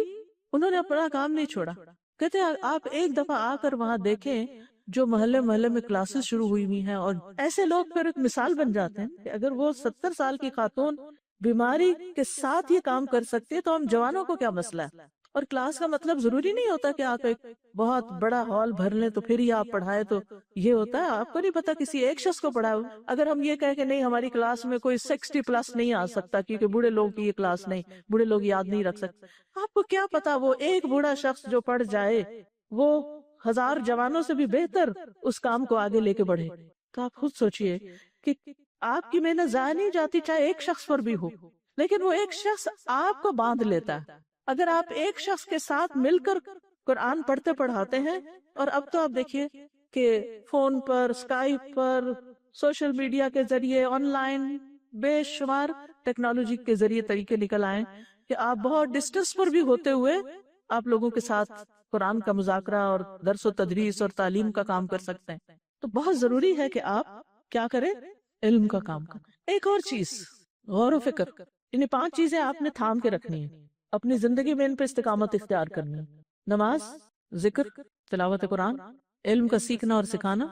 انہوں نے اپنا کام نہیں چھوڑا. کہتے آپ ایک دفعہ آ کر وہاں دیکھیں جو محلے محلے میں کلاسز شروع ہوئی ہوئی ہیں اور ایسے لوگ پھر ایک مثال بن جاتے ہیں کہ اگر وہ 70 سال کی خاتون بیماری کے ساتھ یہ کام کر سکتی ہے تو ہم جوانوں کو کیا مسئلہ ہے. اور کلاس کا مطلب ضروری نہیں ہوتا کہ آپ ایک بہت بڑا ہال بھر لیں تو پھر ہی آپ پڑھائے. تو یہ ہوتا ہے آپ کو نہیں پتا کسی ایک شخص کو پڑھائے. اگر ہم یہ کہیں کہ نہیں ہماری کلاس میں کوئی 60 پلس نہیں آ سکتا کیونکہ بوڑھے لوگ کی یہ کلاس نہیں، بوڑھے لوگ یاد نہیں رکھ سکتے، آپ کو کیا پتا وہ ایک بوڑھا شخص جو پڑھ جائے وہ 1000 جوانوں سے بھی بہتر اس کام کو آگے لے کے بڑھے. تو آپ خود سوچئے کہ آپ کی محنت ضائع نہیں جاتی چاہے ایک شخص پر بھی ہو، لیکن وہ ایک شخص آپ کو باندھ لیتا ہے. اگر آپ ایک شخص کے ساتھ مل کر قرآن پڑھتے پڑھاتے ہیں، اور اب تو آپ دیکھیے کہ فون پر، اسکائپ پر، سوشل میڈیا کے ذریعے، آن لائن بے شمار ٹیکنالوجی کے ذریعے طریقے نکل آئے کہ آپ بہت ڈسٹنس پر بھی ہوتے ہوئے آپ لوگوں کے ساتھ قرآن کا مذاکرہ اور درس و تدریس اور تعلیم کا کام کر سکتے ہیں. تو بہت ضروری ہے کہ آپ کیا کریں؟ علم کا کام کریں. ایک اور چیز، غور و فکر. انہیں 5 چیزیں آپ نے تھام کے رکھنی ہیں اپنی زندگی میں، ان پہ استقامت اختیار کرنی ہے. نماز، ذکر، تلاوت قرآن، علم کا سیکھنا اور سکھانا،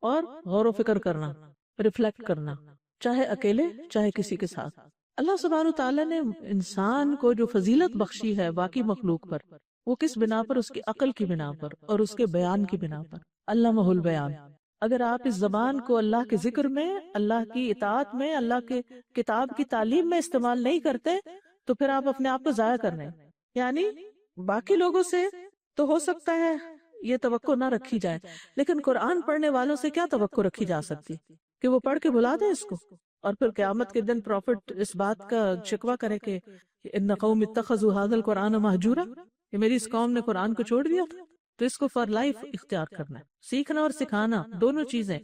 اور غور و فکر کرنا، ریفلیکٹ کرنا، چاہے اکیلے چاہے کسی کے ساتھ. اللہ سبحانہ و تعالیٰ نے انسان کو جو فضیلت بخشی ہے باقی مخلوق پر، وہ کس بنا پر؟ اس کی عقل کی بنا پر اور اس کے بیان کی بنا پر. علمہ البیان. اگر آپ اس زبان کو اللہ کے ذکر میں، اللہ کی اطاعت میں، اللہ کے کتاب کی تعلیم میں استعمال نہیں کرتے تو پھر آپ اپنے آپ کو ضائع کر رہے ہیں. یعنی باقی لوگوں سے تو ہو سکتا ہے یہ توقع نہ رکھی جائے، لیکن قرآن پڑھنے والوں سے کیا توقع رکھی جا سکتی کہ وہ پڑھ کے بلا دیں اس کو، اور پھر قیامت کے دن پروفٹ اس بات کا شکوہ کرے کہ ان قوم اتخذوا ھذا القرآن مہجورا، کہ میری اس قوم نے قرآن کو چھوڑ دیا تھا. تو اس کو فار لائف اختیار کرنا ہے. سیکھنا اور سکھانا دونوں چیزیں.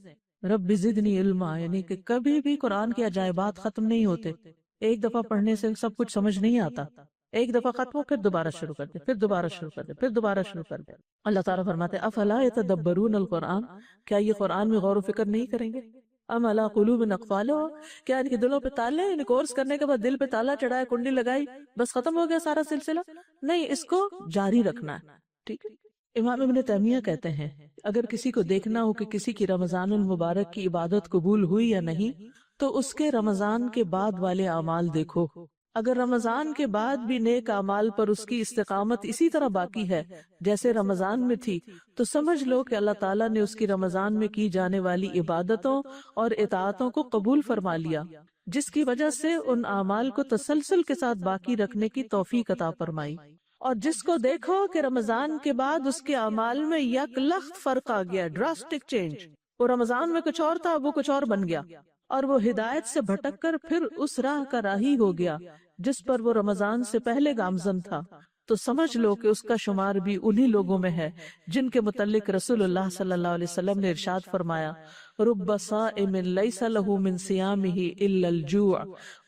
رب زدنی علما، یعنی کہ کبھی بھی قرآن کے عجائبات ختم نہیں ہوتے. ایک دفعہ پڑھنے سے سب کچھ سمجھ نہیں آتا، ایک دفعہ ختم ہو پھر دوبارہ شروع کر دے، پھر دوبارہ شروع کر دے، پھر دوبارہ شروع کر دے. اللہ تعالیٰ فرماتے ہیں افلا یتدبرون القرآن، کیا یہ قرآن میں غور و فکر نہیں کریں گے؟ ام علی قلوب اقفالها، کیا ان کے دلوں پہ تالے، ان کورس کرنے کے بعد دل پہ تالا چڑھایا، کنڈی لگائی، بس ختم ہو گیا سارا سلسلہ؟ نہیں، اس کو جاری رکھنا ہے. ٹھیک ہے. امام ابن تیمیہ کہتے ہیں اگر کسی کو دیکھنا ہو کہ کسی کی رمضان المبارک کی عبادت قبول ہوئی یا نہیں تو اس کے رمضان کے بعد والے اعمال دیکھو. اگر رمضان کے بعد بھی نیک اعمال پر اس کی استقامت اسی طرح باقی ہے جیسے رمضان میں تھی تو سمجھ لو کہ اللہ تعالیٰ نے اس کی رمضان میں کی جانے والی عبادتوں اور اطاعتوں کو قبول فرما لیا، جس کی وجہ سے ان اعمال کو تسلسل کے ساتھ باقی رکھنے کی توفیق عطا فرمائی. اور جس کو دیکھو کہ رمضان کے بعد اس کے اعمال میں یک لخت فرق آ گیا، ڈراسٹک چینج، وہ رمضان میں کچھ اور تھا وہ کچھ اور بن گیا، اور وہ ہدایت سے بھٹک کر پھر اس راہ کا راہی ہو گیا جس پر وہ رمضان سے پہلے گامزن تھا، تو سمجھ لو کہ اس کا شمار بھی انہی لوگوں میں ہے جن کے متعلق رسول اللہ صلی اللہ علیہ وسلم نے ارشاد فرمایا رب صائم لیس له من صیامہ الا الجوع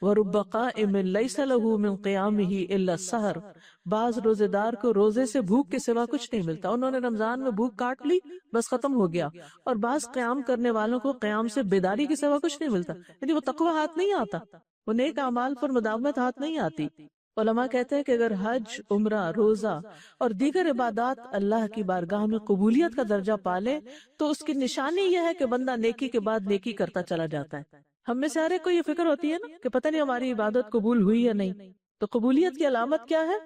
ورب قائم لیس له من قیامہ الا السحر. بعض روزے دار کو روزے سے بھوک کے سوا کچھ نہیں ملتا، انہوں نے رمضان میں بھوک کاٹ لی بس ختم ہو گیا، اور بعض قیام کرنے والوں کو قیام سے بیداری کے سوا کچھ نہیں ملتا، یعنی وہ تقوی ہاتھ نہیں آتا، وہ نیک اعمال پر مداومت ہاتھ نہیں آتی. علماء کہتے ہیں کہ اگر حج، عمرہ، روزہ اور دیگر عبادات اللہ کی بارگاہ میں قبولیت کا درجہ پالے تو اس کی نشانی یہ ہے کہ بندہ نیکی کے بعد نیکی کرتا چلا جاتا ہے. ہم میں سے ہر ایک کو یہ فکر ہوتی ہے نا کہ پتہ نہیں ہماری عبادت قبول ہوئی یا نہیں، تو قبولیت کی علامت کیا ہے؟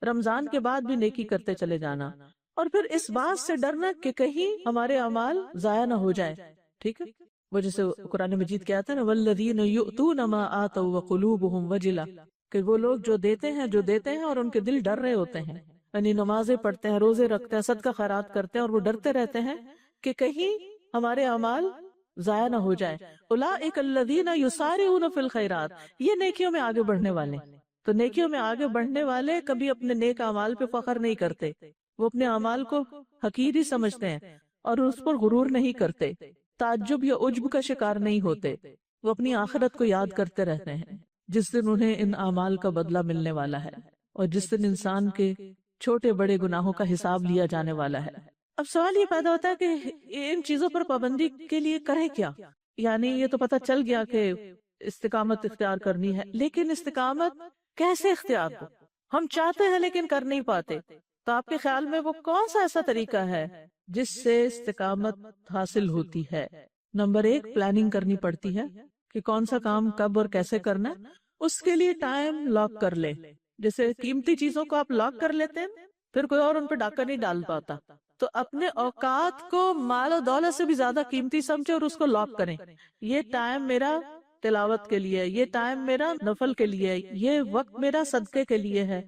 رمضان کے بعد بھی نیکی کرتے چلے جانا، اور پھر اس بات سے ڈرنا کہ کہیں ہمارے اعمال ضائع نہ ہو جائے. ٹھیک ہے. وہ جیسے قرآن مجید کیا ہے نا والذین یؤتون ما آتوا وقلوبهم وجلہ، کہ وہ لوگ جو دیتے ہیں اور ان کے دل ڈر رہے ہوتے ہیں، یعنی نمازیں پڑھتے ہیں، روزے رکھتے ہیں، صدقہ خیرات کرتے ہیں، اور وہ ڈرتے رہتے ہیں کہ کہیں ہمارے اعمال ضائع نہ ہو جائے. اولئک الذین یسارعون فی الخیرات، یہ نیکیوں میں آگے بڑھنے والے. تو نیکیوں میں آگے بڑھنے والے کبھی اپنے نیک اعمال پہ فخر نہیں کرتے، وہ اپنے اعمال کو حقیر ہی سمجھتے ہیں اور اس پر غرور نہیں کرتے، تعجب یا عجب کا شکار نہیں ہوتے، وہ اپنی آخرت کو یاد کرتے رہتے ہیں جس دن انہیں ان اعمال کا بدلہ ملنے والا ہے، اور جس دن انسان کے چھوٹے بڑے گناہوں کا حساب لیا جانے والا ہے. اب سوال یہ پیدا ہوتا ہے کہ ان چیزوں پر پابندی کے لیے کریں کیا؟ یعنی یہ تو پتہ چل گیا کہ استقامت اختیار کرنی ہے، لیکن استقامت کیسے اختیار ہو؟ ہم چاہتے ہیں لیکن کر نہیں پاتے. تو آپ کے خیال میں وہ کون سا ایسا طریقہ ہے جس سے استقامت حاصل ہوتی ہے؟ نمبر 1، پلاننگ کرنی پڑتی ہے کہ کون سا کام کب اور کیسے کرنا ہے. اس کے لیے ٹائم لاک کر لے. جیسے قیمتی چیزوں کو آپ لاک کر لیتے ہیں پھر کوئی اور ان پہ ڈاکہ نہیں ڈال پاتا، تو اپنے اوقات کو مال و دولت سے بھی زیادہ قیمتی سمجھے اور اس کو لاک کریں. یہ ٹائم میرا تلاوت کے لیے، یہ ٹائم میرا نفل کے لیے، یہ وقت میرا صدقے کے لیے ہے،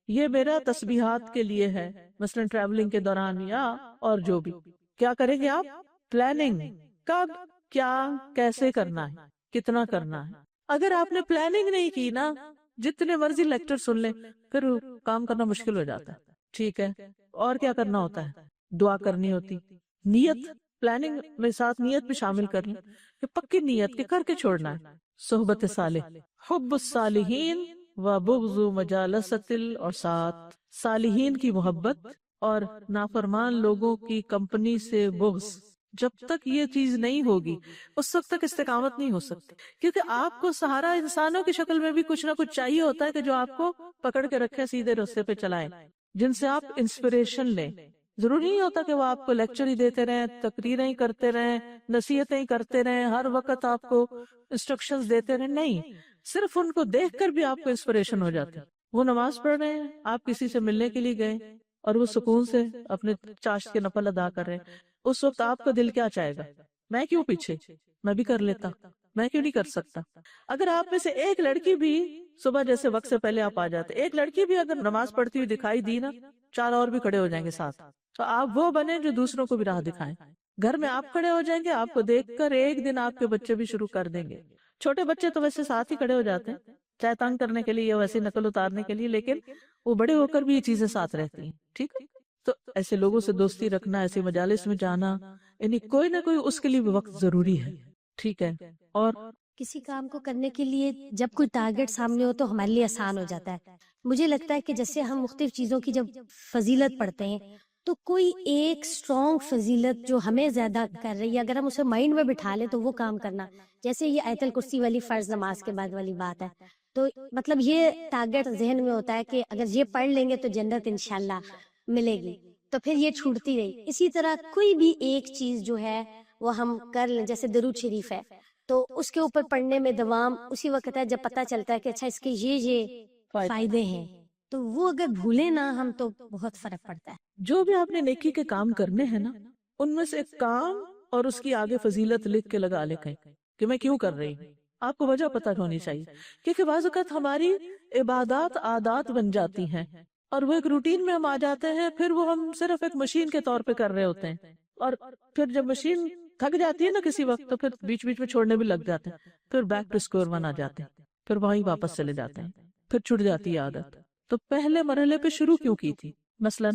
یہ میرا تسبیحات کے لیے ہے، مثلا ٹریولنگ کے دوران یا اور جو بھی. کیا کریں گے آپ؟ پلاننگ، کب، کیا، کیسے کرنا ہے، کتنا کرنا ہے. اگر آپ نے پلاننگ نہیں کی نا، جتنے مرضی لیکچر سن لیں پھر کام کرنا مشکل ہو جاتا ہے. ٹھیک ہے. اور کیا کرنا ہوتا ہے؟ دعا کرنی ہوتی، نیت پلاننگ میں ساتھ نیت بھی شامل کریں کہ پکی نیت کے کر کے چھوڑنا ہے. صحبت صالح، حب الصالحین و بغض مجالست العصات، صالحین کی محبت اور نافرمان لوگوں کی کمپنی سے بغض. جب تک یہ چیز نہیں ہوگی اس وقت تک استقامت نہیں ہو سکتی، کیونکہ آپ کو سہارا انسانوں کی شکل میں بھی کچھ نہ کچھ چاہیے ہوتا ہے کہ جو آپ کو پکڑ کے رکھے، سیدھے راستے پہ چلائیں، جن سے آپ انسپریشن لیں. ضروری نہیں ہوتا کہ وہ آپ کو لیکچر ہی دیتے رہیں، تقریریں ہی کرتے رہیں، نصیحتیں ہی کرتے رہیں، ہر وقت آپ کو انسٹرکشنز دیتے رہیں. نہیں، صرف ان کو دیکھ کر بھی آپ کو انسپریشن ہو جاتی. وہ نماز پڑھ رہے ہیں، آپ کسی سے ملنے کے لیے گئے اور وہ سکون سے اپنے چاشت کے نفل ادا کر رہے ہیں، اس وقت آپ کا دل کیا چاہے گا؟ میں کیوں پیچھے، میں بھی کر لیتا، میں کیوں نہیں کر سکتا؟ اگر آپ میں سے ایک لڑکی بھی صبح جیسے وقت سے پہلے آپ آ جاتے، ایک لڑکی بھی اگر نماز پڑھتی ہوئی دکھائی دی نا، 4 اور بھی کھڑے ہو جائیں گے ساتھ. تو آپ وہ بنیں جو دوسروں کو بھی راہ دکھائیں. گھر میں آپ کھڑے ہو جائیں گے، آپ کو دیکھ کر ایک دن آپ کے بچے بھی شروع کر دیں گے. چھوٹے بچے تو ویسے ساتھ ہی کھڑے ہو جاتے ہیں، چاہے تنگ کرنے کے لیے یا ویسے نقل اتارنے کے لیے، لیکن وہ بڑے ہو کر بھی یہ چیزیں ساتھ رہتی ہیں. ٹھیک ہے، تو ایسے لوگوں سے دوستی رکھنا، ایسے مجالس میں جانا، یعنی کوئی نہ کوئی اس کے لیے بھی وقت ضروری ہے. ٹھیک ہے. اور کسی کام کو کرنے کے لیے جب کوئی ٹارگٹ سامنے ہو تو ہمارے لیے آسان ہو جاتا ہے. مجھے لگتا ہے کہ جیسے ہم مختلف چیزوں کی جب فضیلت پڑھتے ہیں تو کوئی ایک اسٹرانگ فضیلت جو ہمیں زیادہ کر رہی ہے، اگر ہم اسے مائنڈ میں بٹھا لیں تو وہ کام کرنا، جیسے یہ آیت الکرسی والی فرض نماز کے بعد والی بات ہے، تو مطلب یہ ٹارگٹ ذہن میں ہوتا ہے کہ اگر یہ پڑھ لیں گے تو جنت انشاءاللہ ملے گی، تو پھر یہ چھوٹتی رہی. اسی طرح کوئی بھی ایک چیز جو ہے وہ ہم کر لیں، جیسے درود شریف ہے تو اس کے اوپر پڑھنے میں دوام اسی وقت ہے جب پتہ چلتا ہے کہ اچھا اس کے یہ فائدے ہیں، تو وہ اگر بھولیں نا ہم تو بہت فرق پڑتا ہے. جو بھی آپ نے نیکی کے کام کرنے ہیں نا، ان میں سے ایک کام اور اس کی آگے فضیلت لکھ کے لگا لے کہیں کہ میں کیوں کر رہی ہوں. آپ کو وجہ پتہ ہونی چاہیے، کیونکہ بعض اوقات ہماری عبادات عادات بن جاتی ہیں اور وہ ایک روٹین میں ہم آ جاتے ہیں، پھر وہ ہم صرف ایک مشین کے طور پہ کر رہے ہوتے ہیں، اور پھر جب مشین تھک جاتی ہے نا کسی وقت تو پھر بیچ بیچ میں چھوڑنے بھی لگ جاتے ہیں، پھر بیک ٹو اسکوئر ون آ جاتے ہیں، پھر وہیں واپس چلے جاتے ہیں، پھر چھٹ جاتی ہے عادت. تو پہلے مرحلے پہ شروع کیوں کی تھی؟ مثلا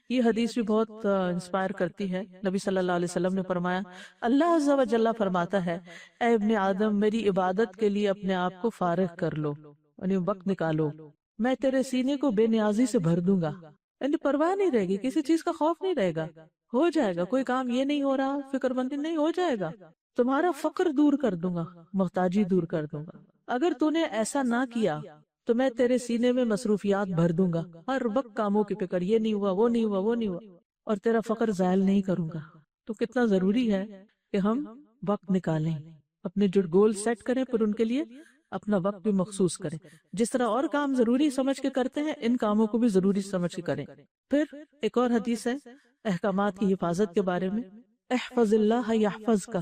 یہ حدیث بھی بہت انسپائر کرتی ہے. نبی صلی اللہ علیہ وسلم نے فرمایا، اللہ عز و جل فرماتا ہے، اے ابن آدم میری عبادت کے لیے اپنے آپ کو فارغ کر لو، یعنی وقت نکالو، میں تیرے سینے کو بے نیازی سے بھر دوں گا. یعنی پرواہ نہیں رہے گی، کسی چیز کا خوف نہیں رہے گا، ہو جائے گا. کوئی کام یہ نہیں ہو رہا، فکر مندی نہیں، ہو جائے گا. تمہارا فقر دور کر دوں گا، محتاجی دور کر دوں گا. اگر تو نے ایسا نہ کیا تو میں تیرے سینے میں مصروفیات بھر دوں گا، ہر وقت کاموں کی فکر، یہ نہیں ہوا، وہ نہیں ہوا، وہ نہیں ہوا، اور تیرا فقر زائل نہیں کروں گا. تو کتنا ضروری ہے کہ ہم وقت نکالیں، اپنے جو گول سیٹ کریں، پھر ان کے لیے اپنا وقت بھی مخصوص کریں. جس طرح اور کام ضروری سمجھ کے کرتے ہیں، ان کاموں کو بھی ضروری سمجھ کے کریں. پھر ایک اور حدیث ہے احکامات کی حفاظت کے بارے میں، احفظ اللہ یحفظ کا،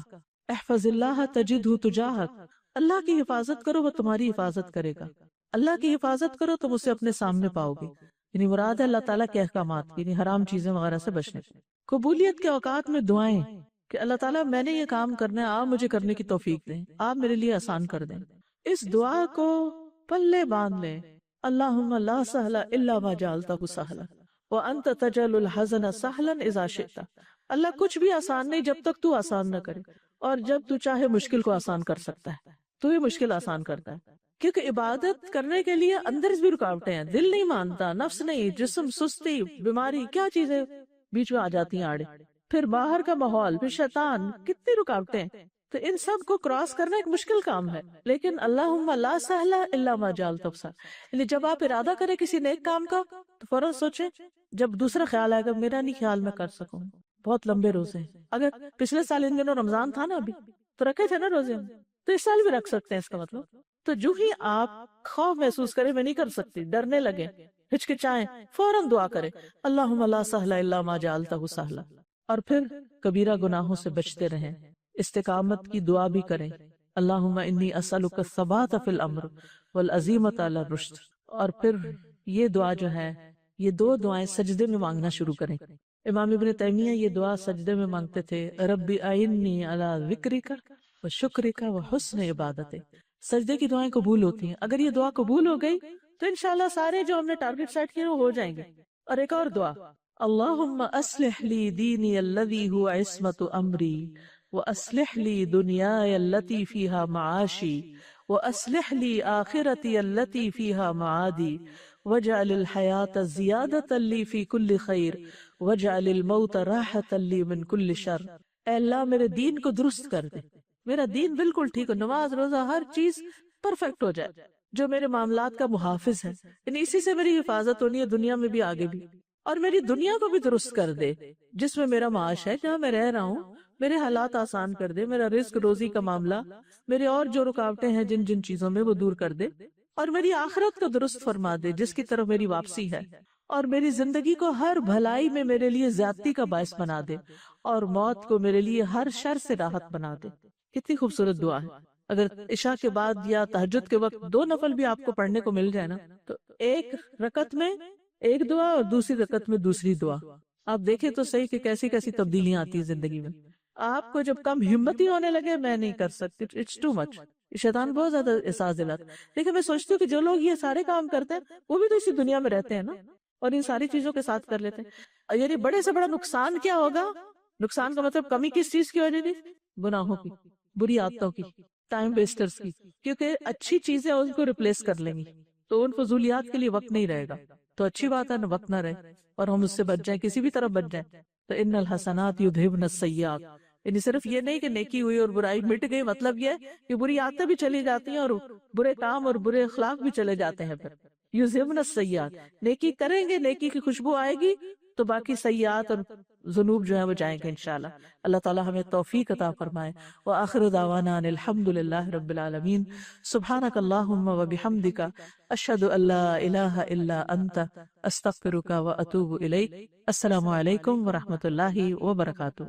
احفظ اللہ تجدہ تجاہک. اللہ کی حفاظت کرو وہ تمہاری حفاظت کرے گا. اللہ کی حفاظت کرو تم اسے اپنے سامنے پاؤ گے. یعنی مراد ہے اللہ تعالیٰ کے احکامات، یعنی حرام چیزیں وغیرہ سے بچنے. قبولیت کے اوقات میں دعائیں کہ اللہ تعالیٰ میں نے یہ کام کرنا ہے، آپ مجھے کرنے کی توفیق دیں، آپ میرے لیے آسان کر دیں. اس دعا کو پلے باندھ لیں، اللہم لا سہل الا ما جعلتہ سہلا وانت تجعل الحزن سہلا اذا شئت. اللہ کچھ بھی آسان نہیں جب تک تو آسان نہ کرے، اور جب تو چاہے مشکل کو آسان کر سکتا ہے. تو یہ مشکل آسان کرتا ہے، کیونکہ عبادت کرنے کے لیے اندر بھی رکاوٹیں ہیں، دل نہیں مانتا، نفس نہیں، جسم، سستی، بیماری، کیا چیزیں بیچ میں آ جاتی ہیں آڑے، پھر باہر کا ماحول، پھر شیطان، کتنی رکاوٹیں ہیں. تو ان سب کو کراس کرنا ایک مشکل کام ہے، لیکن اللہم لا سہل الا ما جعلتہ سہلا، یعنی جب آپ ارادہ کریں کسی نیک کام کا تو فوراً سوچیں، جب دوسرا خیال آئے گا میرا نہیں خیال میں کر سکوں، بہت لمبے روزے ہیں. اگر پچھلے سال ان دنوں رمضان تھا نا، ابھی تو رکھے تھے نا روزے، تو اس سال بھی رکھ سکتے ہیں. اس کا مطلب تو جو ہی آپ خوف محسوس کریں میں نہیں کر سکتی، ڈرنے لگے، ہچکچائیں، فوراً دعا کریں، اللہم لا سہل الا ما جعلتہ سہلا. اور پھر کبیرہ گناہوں سے بچتے رہیں، استقامت کی دعا بھی کریں، اللہم انی اسألک الثبات فی الامر والعزیمۃ علی الرشد. اور پھر یہ دعا جو ہے، یہ 2 دعائیں سجدے میں مانگنا شروع کریں. امام ابن تیمیہ یہ دعا سجدے میں مانگتے تھے، رب اعنی علی ذکرک و شکرک و حسن عبادت. سجدے کی دعائیں قبول ہوتی ہیں. اگر یہ دعا قبول ہو گئی تو انشاءاللہ سارے جو ہم نے ٹارگٹ سیٹ کیے وہ ہو جائیں گے. اور ایک اور دعا اللهم أصلح لي ديني الذي هو عصمة أمري، وأصلح لي دنياي التي فيها معاشي، وأصلح لي آخرتي التي فيها معادي، واجعل الحياة زيادة لي في كل خير، واجعل الموت راحة لي من كل شر۔ اے اللہ میرے دین کو درست کر دے، میرا دین بالکل ٹھیک ہو، نماز روزہ ہر چیز پرفیکٹ ہو جائے، جو میرے معاملات کا محافظ ہے، یعنی اسی سے میری حفاظت ہونی ہے دنیا میں بھی آگے بھی، اور میری دنیا کو بھی درست کر دے جس میں میرا معاش ہے، جہاں میں رہ رہا ہوں، میرے حالات آسان کر دے، میرا رزق روزی کا معاملہ، میرے اور جو رکاوٹیں ہیں جن جن چیزوں میں وہ دور کر دے، اور میری آخرت کو درست فرما دے جس کی طرف میری واپسی ہے، اور میری زندگی کو ہر بھلائی میں میرے لیے زیادتی کا باعث بنا دے، اور موت کو میرے لیے ہر شر سے راحت بنا دے۔ کتنی خوبصورت دعا ہے۔ اگر عشاء کے بعد یا تہجد کے وقت 2 نفل بھی آپ کو پڑھنے کو مل جائے نا، تو ایک رکعت میں ایک دعا اور دوسری رکعت میں دوسری دعا، آپ دیکھیں تو صحیح کہ کیسی کیسی تبدیلیاں آتی ہیں زندگی میں۔ آپ کو جب کم ہمتی ہونے لگے میں نہیں کر سکتی، اٹس ٹو مچ، شیطان بہت زیادہ احساس دلاتا ہے، لیکن میں سوچتی ہوں کہ جو لوگ یہ سارے کام کرتے ہیں وہ بھی تو اسی دنیا میں رہتے ہیں نا، اور ان ساری چیزوں کے ساتھ کر لیتے ہیں۔ یعنی بڑے سے بڑا نقصان کیا ہوگا؟ نقصان کا مطلب کمی کس چیز کی وجہ تھی؟ گناہوں کی، بری عادتوں کی، ٹائم ویسٹرز کی، کیونکہ اچھی چیزیں ان کو ریپلیس کر لیں گی تو ان فضولیات کے لیے وقت نہیں رہے گا۔ تو اچھی بات ہے نا، وقت نہ رہے اور ہم اس سے بچ جائیں، کسی بھی طرح بچ جائیں۔ تو ان الحسنات یذہبن السیئات، یعنی صرف یہ نہیں کہ نیکی ہوئی اور برائی مٹ گئی، مطلب یہ ہے کہ بری عادتیں بھی چلی جاتی ہیں اور برے کام اور برے اخلاق بھی چلے جاتے ہیں۔ پھر یذہبن السیئات، نیکی کریں گے، نیکی کی خوشبو آئے گی تو باقی سیئات اور ذنوب جو ہیں وہ جائیں گے انشاءاللہ۔ اللہ تعالی ہمیں توفیق عطا فرمائے۔ وآخر دعوانا ان الحمدللہ رب العالمین۔ سبحانک اللہم وبحمدک، اشہد ان لا الہ الا انت، استغفرک واتوب الیک۔ السلام علیکم ورحمۃ اللہ وبرکاتہ۔